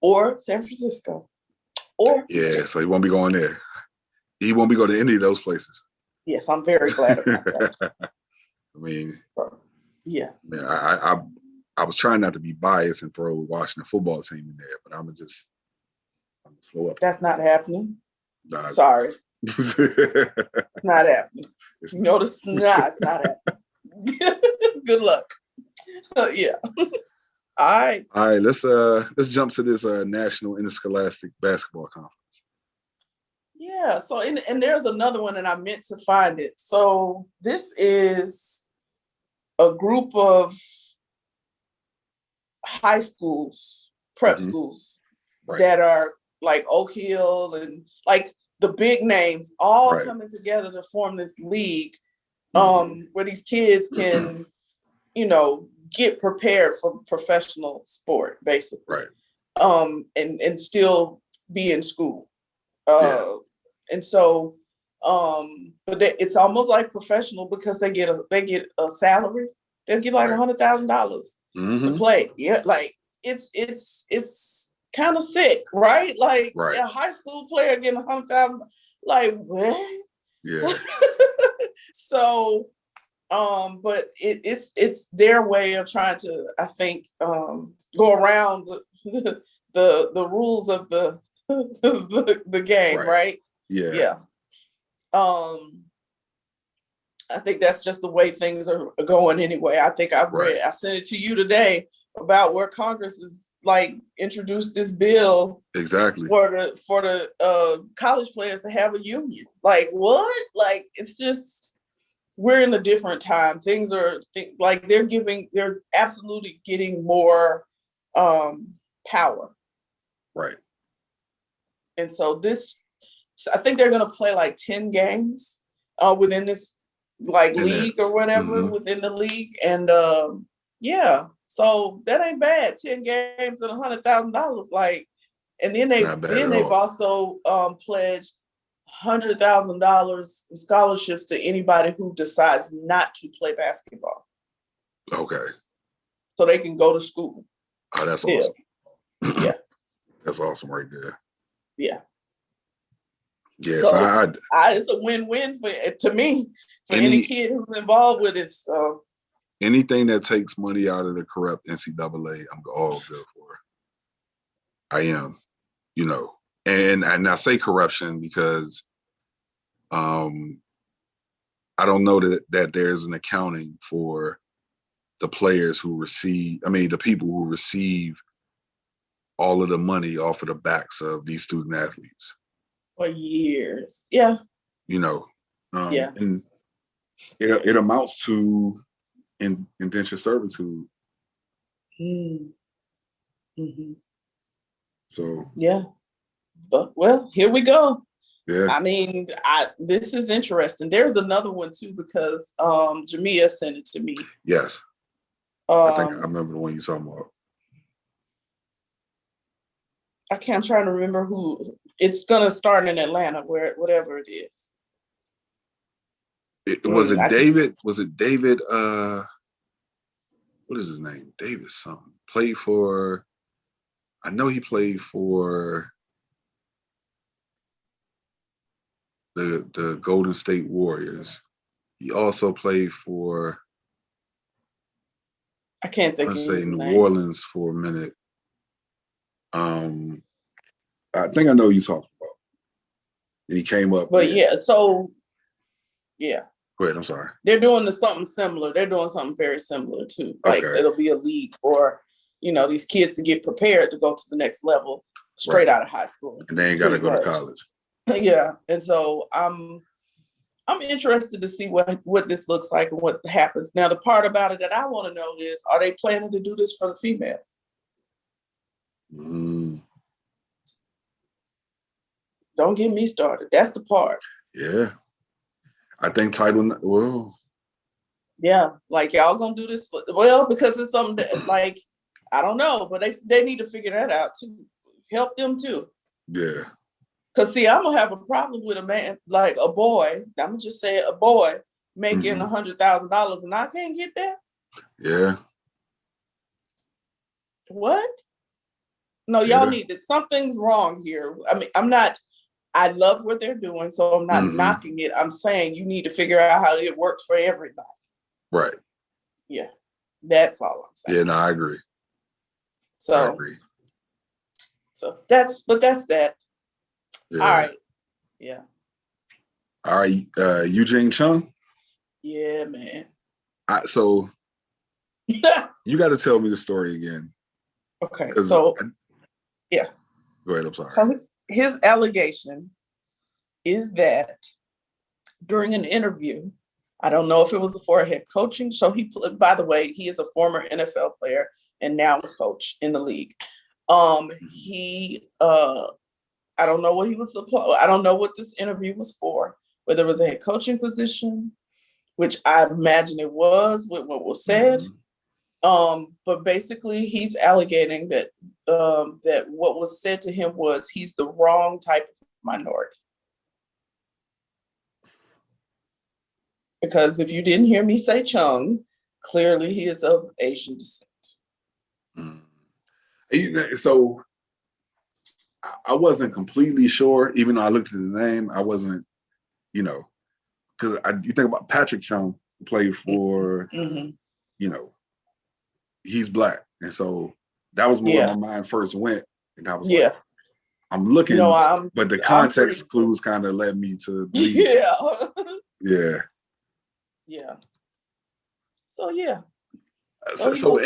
S3: or San Francisco or
S2: so he won't be going there. He won't be going to any of those places.
S3: Yes, I'm very glad about that.
S2: I mean,
S3: yeah.
S2: Man, I was trying not to be biased and throw Washington football team in there, but I'm gonna slow up.
S3: That's not happening. Nah, sorry. It's not happening. It's not happening. Good luck. Yeah. All right.
S2: Let's jump to this National Interscholastic Basketball Conference.
S3: Yeah. So and there's another one, and I meant to find it. So this is a group of high schools, prep schools that are like Oak Hill and like the big names all coming together to form this league where these kids can, get prepared for professional sport, basically. Right. And still be in school. And so but it's almost like professional because they get a salary. They'll get like $100,000 to play. Yeah, like it's kind of sick, right? Like a high school player getting $100,000. Like what? Yeah. So, but it's their way of trying to, I think, go around the rules of the game, right? Yeah. Yeah. I think that's just the way things are going anyway. I think I sent it to you today about where Congress is like introduced this bill
S2: exactly
S3: for the college players to have a union. Like what? Like it's just we're in a different time. Things are like they're absolutely getting more power.
S2: Right.
S3: And so I think they're going to play like 10 games within this league or whatever within the league. And so that ain't bad. 10 games and $100,000. Like, and then they've also pledged $100,000 scholarships to anybody who decides not to play basketball.
S2: Okay.
S3: So they can go to school.
S2: Oh, that's
S3: still.
S2: awesome.
S3: Yeah.
S2: That's awesome right there.
S3: Yeah.
S2: Yeah,
S3: So
S2: so
S3: it's a win-win to me, for any kid who's involved with it. So
S2: anything that takes money out of the corrupt NCAA, I'm all good for. I am, and I say corruption because I don't know that there's an accounting for the players the people who receive all of the money off of the backs of these student athletes.
S3: For years. Yeah.
S2: Yeah. And it amounts to indentured servitude.
S3: Mm-hmm.
S2: So
S3: yeah. But well, here we go.
S2: Yeah.
S3: I mean, this is interesting. There's another one too, because Jamia sent it to me.
S2: Yes. I think I remember the one you're talking about.
S3: I'm trying to remember who. It's gonna start in Atlanta, whatever it is.
S2: Was it David? Was it David? What is his name? David something. I know he played for the Golden State Warriors. He also played for,
S3: I can't think of his
S2: New
S3: name.
S2: Orleans for a minute. I think I know who you're talking about. And he came up.
S3: But yeah, so yeah.
S2: Go ahead, I'm sorry.
S3: They're doing something similar. They're doing something very similar too. Like it'll be a league for, these kids to get prepared to go to the next level straight out of high school.
S2: And they ain't got to go to college.
S3: Yeah. And so I'm interested to see what this looks like and what happens. Now, the part about it that I want to know is, are they planning to do this for the females? Don't get me started. That's the part.
S2: Yeah. I think
S3: yeah, like y'all gonna do this because it's something that, like, I don't know, but they need to figure that out too. Help them too.
S2: Yeah.
S3: Cause see, I'm gonna have a problem with a man, like a boy. I'm gonna just say a boy making $100,000 and I can't get that.
S2: Yeah.
S3: What? No, y'all need it. Something's wrong here. I mean, I love what they're doing, so I'm not knocking it. I'm saying you need to figure out how it works for everybody.
S2: Right.
S3: Yeah. That's all I'm saying.
S2: Yeah, no, I agree.
S3: So,
S2: I agree.
S3: So that's that.
S2: Yeah.
S3: All right. Yeah.
S2: All right. Eugene Chung.
S3: Yeah, man.
S2: So you got to tell me the story again.
S3: Okay. So yeah.
S2: Go ahead. I'm sorry.
S3: So his allegation is that during an interview, I don't know if it was for a head coaching. So by the way, he is a former NFL player and now a coach in the league. I don't know what he was. I don't know what this interview was for. Whether it was a head coaching position, which I imagine it was, with what was said. But basically, he's alleging that that what was said to him was he's the wrong type of minority. Because if you didn't hear me say Chung, clearly he is of Asian descent.
S2: So I wasn't completely sure, even though I looked at the name, I wasn't, because you think about Patrick Chung, who played for, he's Black. And so that was where my mind first went. And I was like, I'm looking, but the context clues kind of led me to believe. Yeah. So, yeah. So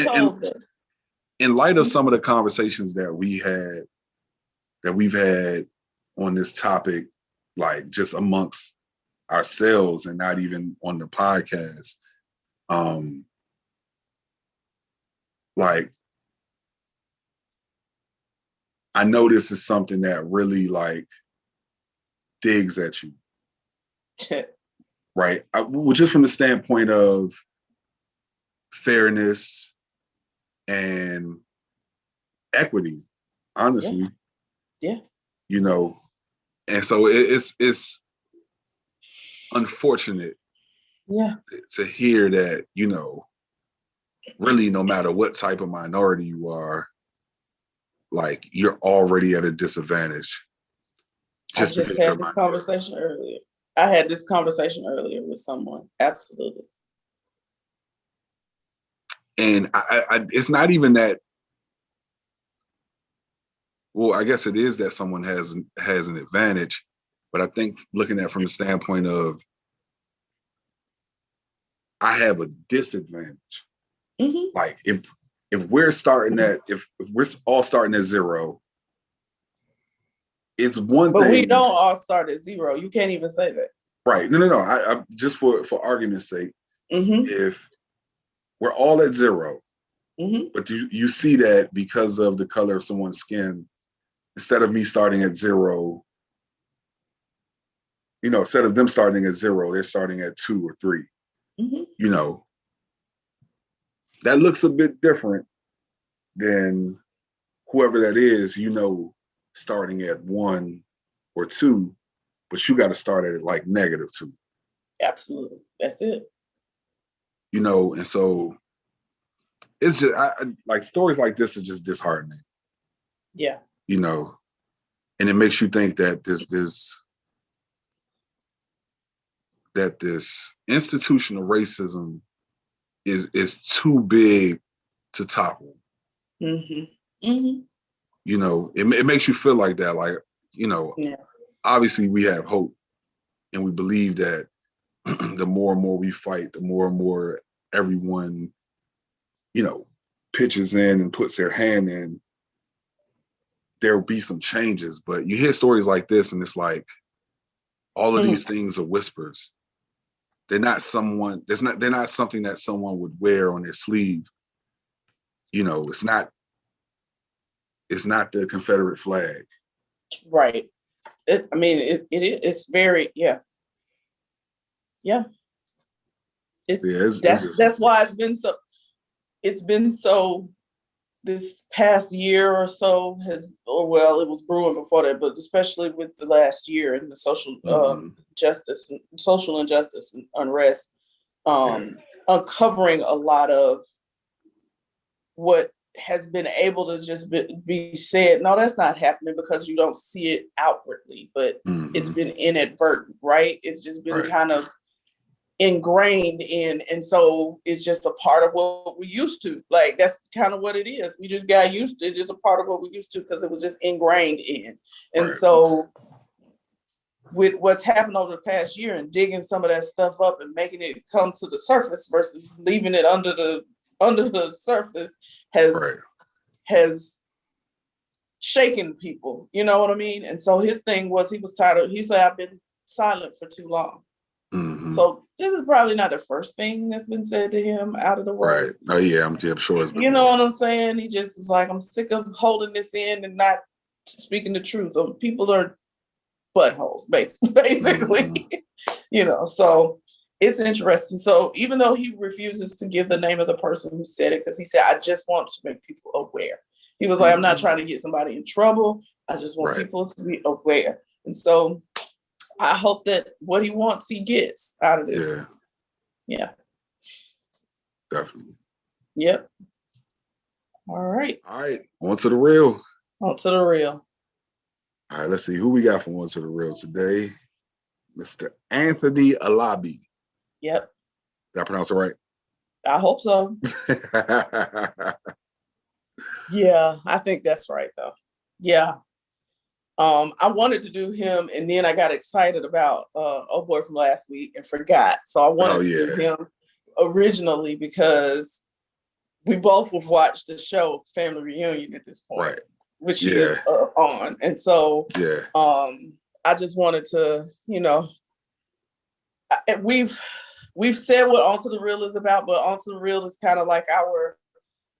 S2: in light of some of the conversations that we've had on this topic, like just amongst ourselves and not even on the podcast, like I know this is something that really like digs at you, right? Well, just from the standpoint of fairness and equity, honestly.
S3: Yeah.
S2: And so it's unfortunate to hear that, you know, really no matter what type of minority you are, like you're already at a disadvantage.
S3: Just I just had this conversation earlier. I had this conversation earlier with someone. Absolutely.
S2: And I it's not even that. Well, I guess it is that someone has an advantage, but I think looking at it from the standpoint of I have a disadvantage. Mm-hmm. Like if we're starting at if we're all starting at zero, it's one thing.
S3: But we don't all start at zero. You can't even say that.
S2: Right. No. I just for argument's sake, if we're all at zero, but you see that because of the color of someone's skin, instead of me starting at zero, you know, instead of them starting at zero, they're starting at 2 or 3. You know, that looks a bit different than whoever that is, you know, starting at 1 or 2, but you got to start at like -2.
S3: Absolutely. That's it.
S2: You know, and so it's just I like stories like this are just disheartening.
S3: Yeah.
S2: You know, and it makes you think that this institutional racism is too big to topple. You know, it makes you feel like that. Like, you know, obviously we have hope, and we believe that the more and more we fight, the more and more everyone, you know, pitches in and puts their hand in, there'll be some changes. But you hear stories like this, and it's like all of these things are whispers. They're not they're not something that someone would wear on their sleeve. You know, it's not the Confederate flag. Right.
S3: It's very, that's why it's been so this past year or so it was brewing before that, but especially with the last year and the social social injustice and unrest, uncovering a lot of what has been able to just be said, no, that's not happening, because you don't see it outwardly, but it's been inadvertent, right? It's just been kind of ingrained in, and so it's just a part of what we used to. Like, that's kind of what it is. We just got used to it. It's just a part of what we used to because it was just ingrained in. And so with what's happened over the past year and digging some of that stuff up and making it come to the surface versus leaving it under the surface has shaken people, you know what I mean? And so his thing was, he said, I've been silent for too long. So this is probably not the first thing that's been said to him out of the way.
S2: Right. Oh yeah, I'm sure it's been.
S3: You know what I'm saying? He just was like, I'm sick of holding this in and not speaking the truth. So people are buttholes, basically. You know, so it's interesting. So even though he refuses to give the name of the person who said it, because he said, I just want to make people aware. He was like, I'm not trying to get somebody in trouble. I just want people to be aware. And so I hope that what he wants, he gets out of this. Yeah.
S2: Definitely.
S3: Yep. All right.
S2: On to the real.
S3: On to the real.
S2: All right, let's see who we got from On to the Real today. Mr. Anthony Alabi.
S3: Yep.
S2: Did I pronounce it right?
S3: I hope so. Yeah, I think that's right, though. Yeah. I wanted to do him, and then I got excited about Oh Boy from last week and forgot. So I wanted to do him originally because we both have watched the show Family Reunion at this point, which he is on. And so I just wanted to, you know, we've said what On to the Real is about, but On to the Real is kind of like our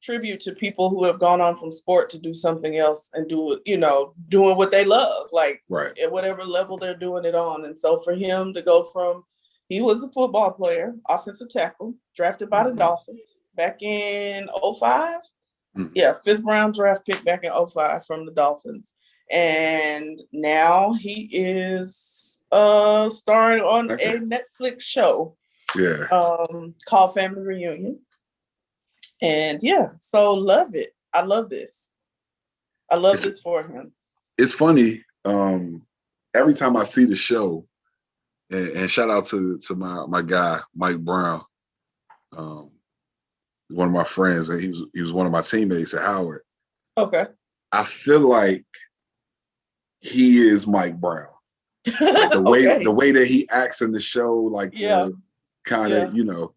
S3: tribute to people who have gone on from sport to do something else and do it, you know, doing what they love, like at whatever level they're doing it on. And so for him to go from, he was a football player, offensive tackle, drafted by the Dolphins back in 2005. Yeah, 5th round draft pick back in 2005 from the Dolphins. And now he is starring on a Netflix show called Family Reunion. And yeah, so love it. I love this. I love this for him.
S2: It's funny. Every time I see the show, and shout out to my guy, Mike Brown, one of my friends, and he was one of my teammates at Howard.
S3: Okay.
S2: I feel like he is Mike Brown. Like the way that he acts in the show, like kind of, you know,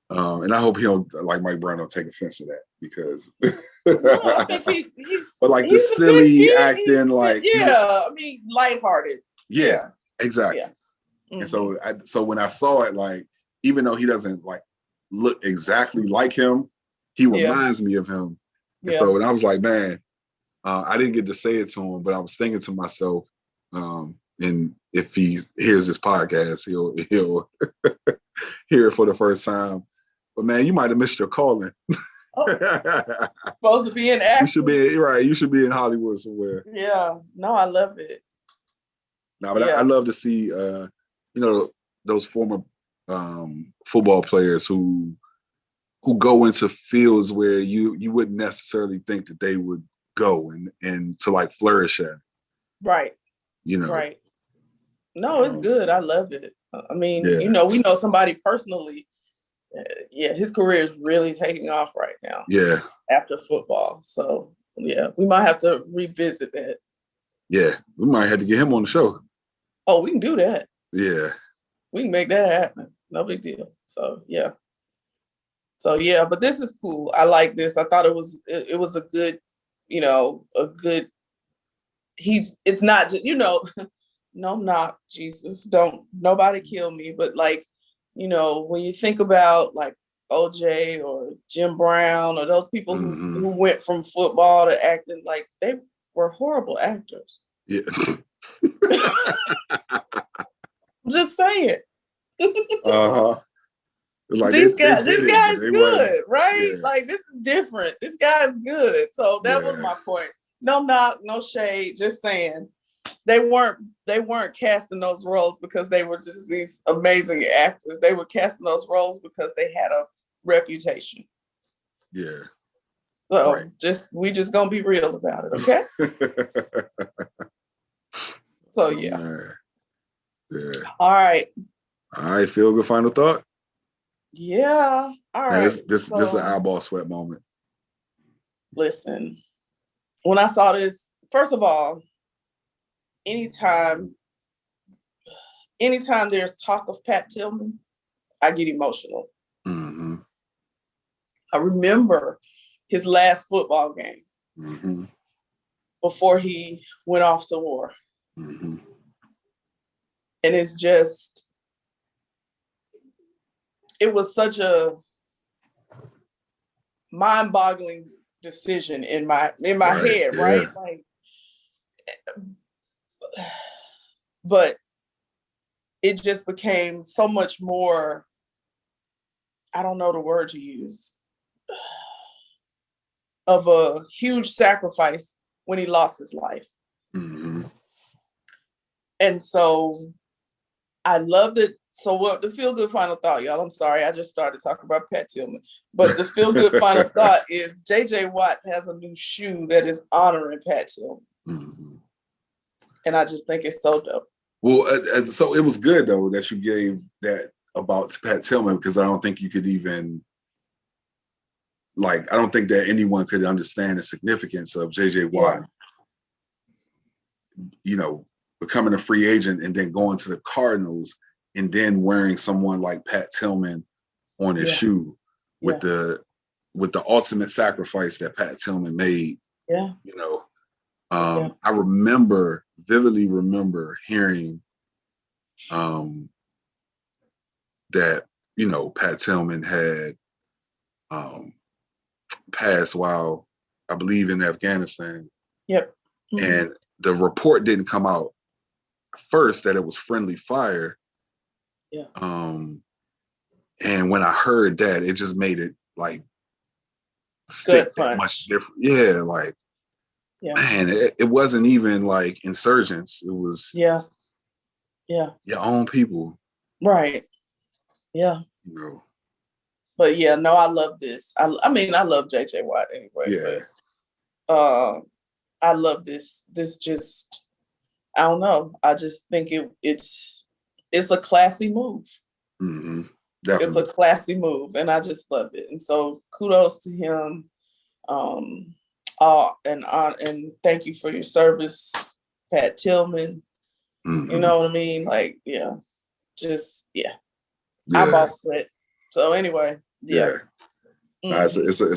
S2: and I hope he don't, like Mike Brown, don't take offense to that, because
S3: no, I think he's
S2: but like the silly acting, like
S3: I mean, lighthearted.
S2: Yeah, exactly. Yeah.
S3: Mm-hmm.
S2: And so when I saw it, like, even though he doesn't like look exactly like him, he reminds me of him. And so and I was like, man, I didn't get to say it to him, but I was thinking to myself, and if he hears this podcast, he'll hear it for the first time. But man, you might have missed your calling.
S3: Supposed to be an actor.
S2: You should be in Hollywood somewhere.
S3: Yeah. No, I love it.
S2: No, but I love to see you know, those former football players who go into fields where you wouldn't necessarily think that they would go and to like flourish at.
S3: Right.
S2: You know.
S3: Right. No, it's good. I love it. I mean, you know, we know somebody personally. His career is really taking off right now.
S2: Yeah.
S3: After football. So yeah, we might have to revisit that.
S2: Yeah, we might have to get him on the show.
S3: Oh, we can do that.
S2: Yeah.
S3: We can make that happen. No big deal. So yeah. But this is cool. I like this. I thought it was a good, you know, it's not just, you know, no knock, Jesus, don't nobody kill me. But like, you know, when you think about like OJ or Jim Brown or those people who went from football to acting, like they were horrible actors.
S2: Yeah.
S3: Just saying.
S2: Like
S3: this guy's good, right? Yeah. Like this is different. This guy's good. So that was my point. No knock, no shade. Just saying, they weren't casting those roles because they were just these amazing actors. They were casting those roles because they had a reputation.
S2: Yeah.
S3: So we just gonna be real about it, okay? So yeah.
S2: Yeah.
S3: All right.
S2: Feel good final thought.
S3: Yeah. All right.
S2: This is an eyeball sweat moment.
S3: Listen, when I saw this, first of all, anytime there's talk of Pat Tillman, I get emotional.
S2: Mm-hmm.
S3: I remember his last football game before he went off to war.
S2: Mm-hmm.
S3: And it's just, it was such a mind-boggling decision in my head, right? Like, but it just became so much more, I don't know the word to use, of a huge sacrifice when he lost his life.
S2: Mm-hmm.
S3: And so I loved it. So what the feel good final thought, y'all, I'm sorry, I just started talking about Pat Tillman, but the feel good final thought is JJ Watt has a new shoe that is honoring Pat Tillman.
S2: Mm-hmm.
S3: And I just think it's so dope.
S2: Well, so it was good though that you gave that about Pat Tillman, because I don't think you could even, like, I don't think that anyone could understand the significance of JJ Watt, you know, becoming a free agent and then going to the Cardinals and then wearing someone like Pat Tillman on his shoe with the ultimate sacrifice that Pat Tillman made.
S3: Yeah.
S2: You know, I vividly remember hearing that, you know, Pat Tillman had passed while, I believe, in Afghanistan.
S3: Yep. Mm-hmm.
S2: And the report didn't come out first that it was friendly fire.
S3: Yeah.
S2: And when I heard that, it just made it like stick that much different. Yeah, like man, it wasn't even like insurgents. It was
S3: your
S2: own people.
S3: Right. Yeah.
S2: You know.
S3: But yeah, no, I love this. I mean, I love JJ Watt anyway.
S2: Yeah.
S3: But I love this. This just, I don't know. I just think it's a classy move.
S2: Mm-hmm. Definitely.
S3: It's a classy move, and I just love it. And so kudos to him. And thank you for your service, Pat Tillman.
S2: Mm-hmm.
S3: You know what I mean? Like, eyeball sweat. So anyway,
S2: it's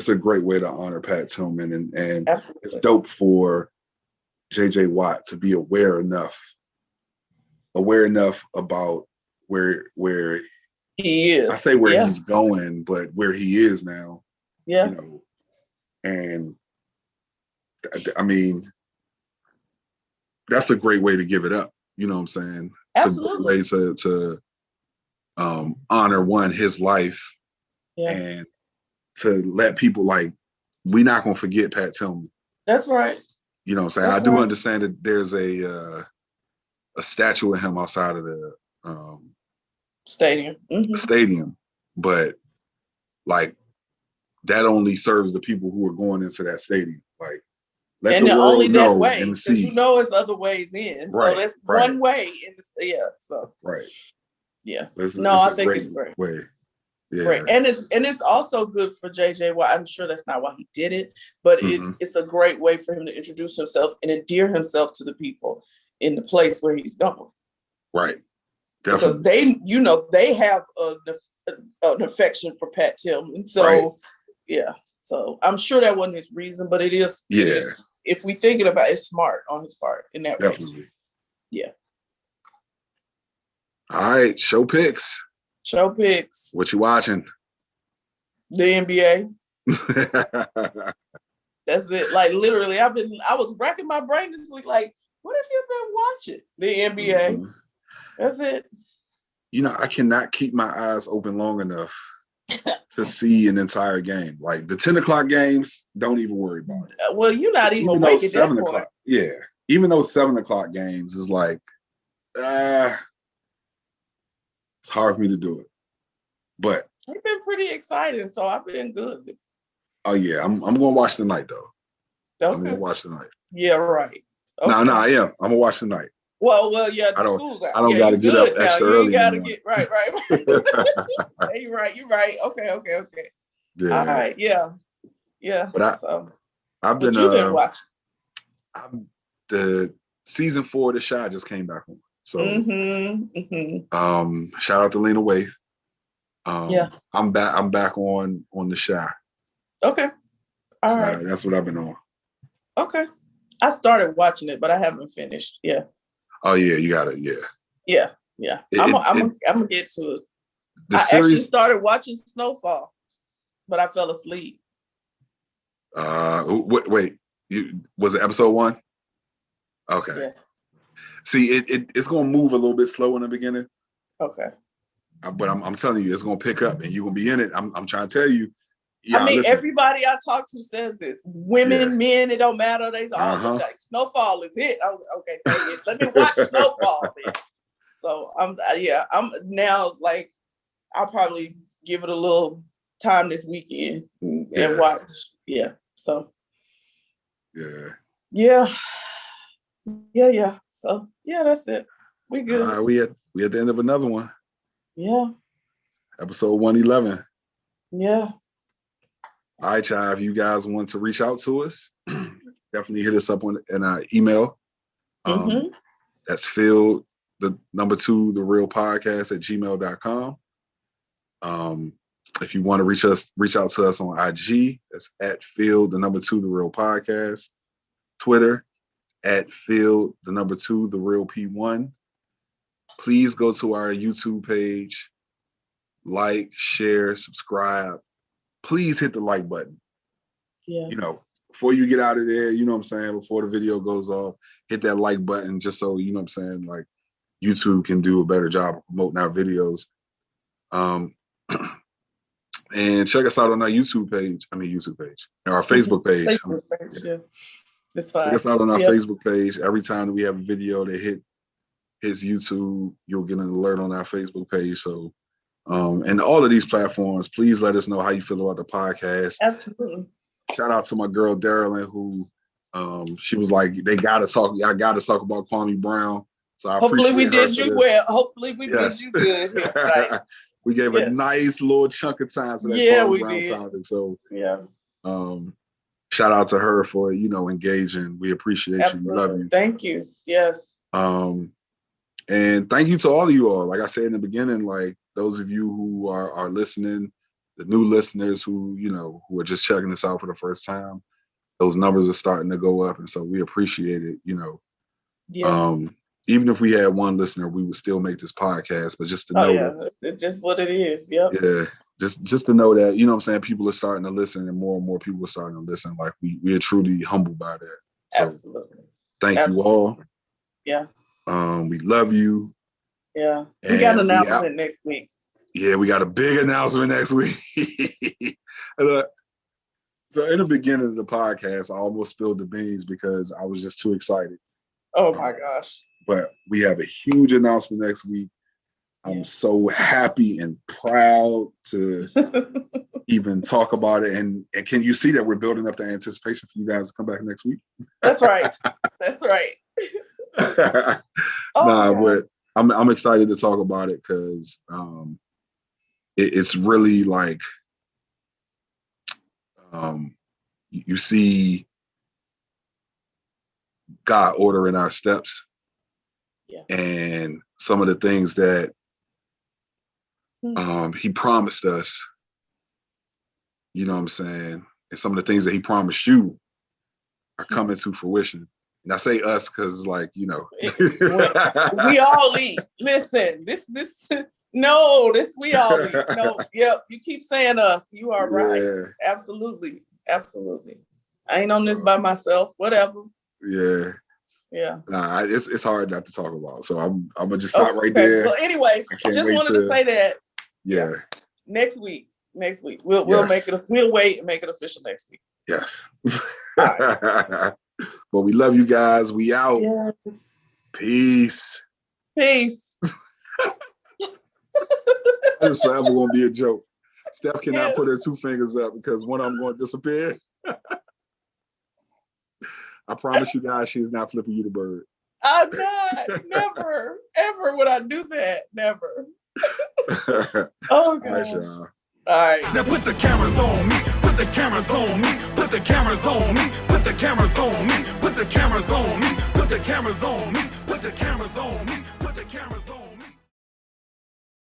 S2: a great way to honor Pat Tillman, and
S3: Absolutely.
S2: It's dope for JJ Watt to be aware enough about where
S3: he is.
S2: I say where he's going, but where he is now.
S3: Yeah.
S2: You know, and I mean, that's a great way to give it up. You know what I'm saying?
S3: Absolutely.
S2: It's a great way to honor his life, and to let people, like, we're not gonna forget Pat Tillman.
S3: That's right.
S2: You know what I'm saying? I do understand that there's a statue of him outside of the
S3: stadium. Mm-hmm.
S2: Stadium, but like that only serves the people who are going into that stadium. Like, let the world
S3: only
S2: know
S3: that way,
S2: and see.
S3: You know, there's other ways in.
S2: Right,
S3: so that's one way. So
S2: right.
S3: Yeah.
S2: I think
S3: it's great.
S2: Way. Yeah.
S3: Great. And it's also good for JJ. Well, I'm sure that's not why he did it, but it's a great way for him to introduce himself and endear himself to the people in the place where he's going.
S2: Right. Definitely.
S3: Because they have an affection for Pat Tillman. So so I'm sure that wasn't his reason, but it is.
S2: Yeah.
S3: It is, if we thinking about it, it's smart on his part in that way.
S2: Definitely.
S3: Yeah.
S2: All right, show picks. What you watching?
S3: The NBA. That's it. Like, literally, I was racking my brain this week. Like, what have you been watching? The NBA. Mm-hmm. That's it.
S2: You know, I cannot keep my eyes open long enough to see an entire game. Like the 10 o'clock games, don't even worry about it.
S3: Well, you're not even awake at 7 o'clock.
S2: Yeah. Even those 7 o'clock games is like, it's hard for me to do it. But
S3: I've been pretty excited, so I've been good.
S2: Oh yeah, I'm gonna watch tonight though.
S3: Okay.
S2: I'm gonna watch tonight.
S3: Yeah, right.
S2: Okay. No, I am. I'm gonna watch tonight.
S3: Well, yeah. The school's out.
S2: I don't gotta get up extra early.
S3: You gotta get right. Hey, you're right. Okay.
S2: Yeah.
S3: All right. Yeah.
S2: But I've been
S3: watching.
S2: The season 4 of The Chi just came back on. So shout out to Lena Waithe. I'm back on The Chi.
S3: Okay. All right.
S2: That's what I've been on.
S3: Okay. I started watching it, but I haven't finished. Yeah.
S2: Oh yeah, you got it.
S3: Yeah. I'm gonna get to it. Actually started watching Snowfall, but I fell asleep.
S2: Wait. Was it episode 1? Okay.
S3: Yes.
S2: See, it's gonna move a little bit slow in the beginning.
S3: Okay.
S2: But I'm telling you, it's gonna pick up, and you're gonna be in it. I'm trying to tell you.
S3: Yeah, I mean, everybody I talk to says this. Women, men, it don't matter. They all like Snowfall is it. Okay, dang it. Let me watch Snowfall then. So I'm now, like, I'll probably give it a little time this weekend and watch. Yeah. So. Yeah. So that's it. We good.
S2: We at the end of another one.
S3: Yeah.
S2: Episode 111.
S3: Yeah.
S2: All right, y'all. If you guys want to reach out to us, definitely hit us up in our email. That's field, the number 2, the real podcast @gmail.com. If you want to reach out to us on IG, that's @field, the number 2, the real podcast. Twitter, @field, the number 2, the real P1. Please go to our YouTube page, like, share, subscribe. Please hit the like button.
S3: Yeah.
S2: You know, before you get out of there, you know what I'm saying, before the video goes off, hit that like button just so, you know what I'm saying, like YouTube can do a better job of promoting our videos. And check us out on our YouTube page, our Facebook page.
S3: It's fine.
S2: Check us out on our Facebook page. Every time that we have a video that hits YouTube, you'll get an alert on our Facebook page. So, and all of these platforms, please let us know how you feel about the podcast.
S3: Absolutely.
S2: Shout out to my girl Darylyn, who she was like, y'all gotta talk about Kwame Brown. So I
S3: hopefully we
S2: appreciate
S3: did you well. Hopefully we did you good here tonight.
S2: We gave a nice little chunk of time to that Kwame Brown topic. So shout out to her for, engaging. We appreciate you. We love you.
S3: Thank you. Yes.
S2: And thank you to all of you all. Like I said in the beginning, like those of you who are listening, the new listeners who are just checking this out for the first time, those numbers are starting to go up. And so we appreciate it, even if we had one listener, we would still make this podcast, but just to know
S3: it's just what it is. Yep.
S2: Yeah. Just to know that, what I'm saying, people are starting to listen and more people are starting to listen. Like we are truly humbled by that. So
S3: absolutely.
S2: Thank you all.
S3: Yeah.
S2: We love you.
S3: Yeah. We got an announcement next week.
S2: Yeah, we got a big announcement next week. So in the beginning of the podcast, I almost spilled the beans because I was just too excited.
S3: Oh my gosh.
S2: But we have a huge announcement next week. I'm so happy and proud to even talk about it. And can you see that we're building up the anticipation for you guys to come back next week?
S3: That's right. That's right.
S2: But I'm excited to talk about it because it's really like you see God ordering our steps, and some of the things that he promised us, you know what I'm saying, and some of the things that he promised you are coming to fruition. And I say us because, like, we
S3: all eat. Listen, we all eat. No, yep, you keep saying us. You are right. Absolutely. Absolutely. I ain't on this by myself. Whatever.
S2: Yeah.
S3: Yeah.
S2: Nah, it's hard not to talk about. So I'm gonna just stop right there.
S3: Well, anyway, just wanted to say that.
S2: Yeah.
S3: Next week. We'll make it. We'll wait and make it official next week.
S2: Yes. Right. But we love you guys. We out.
S3: Yes.
S2: Peace.
S3: Peace.
S2: This forever gonna be a joke. Steph cannot put her 2 fingers up because one of them going to disappear. I promise you guys, she is not flipping you the bird.
S3: I'm not. Never. Ever would I do that. Never. Oh, gosh. All right.
S1: Now put the cameras on me. Put the cameras on me. Put the cameras on me. Put the cameras on me. Put the cameras on me. Put the cameras on me. Put the cameras on me.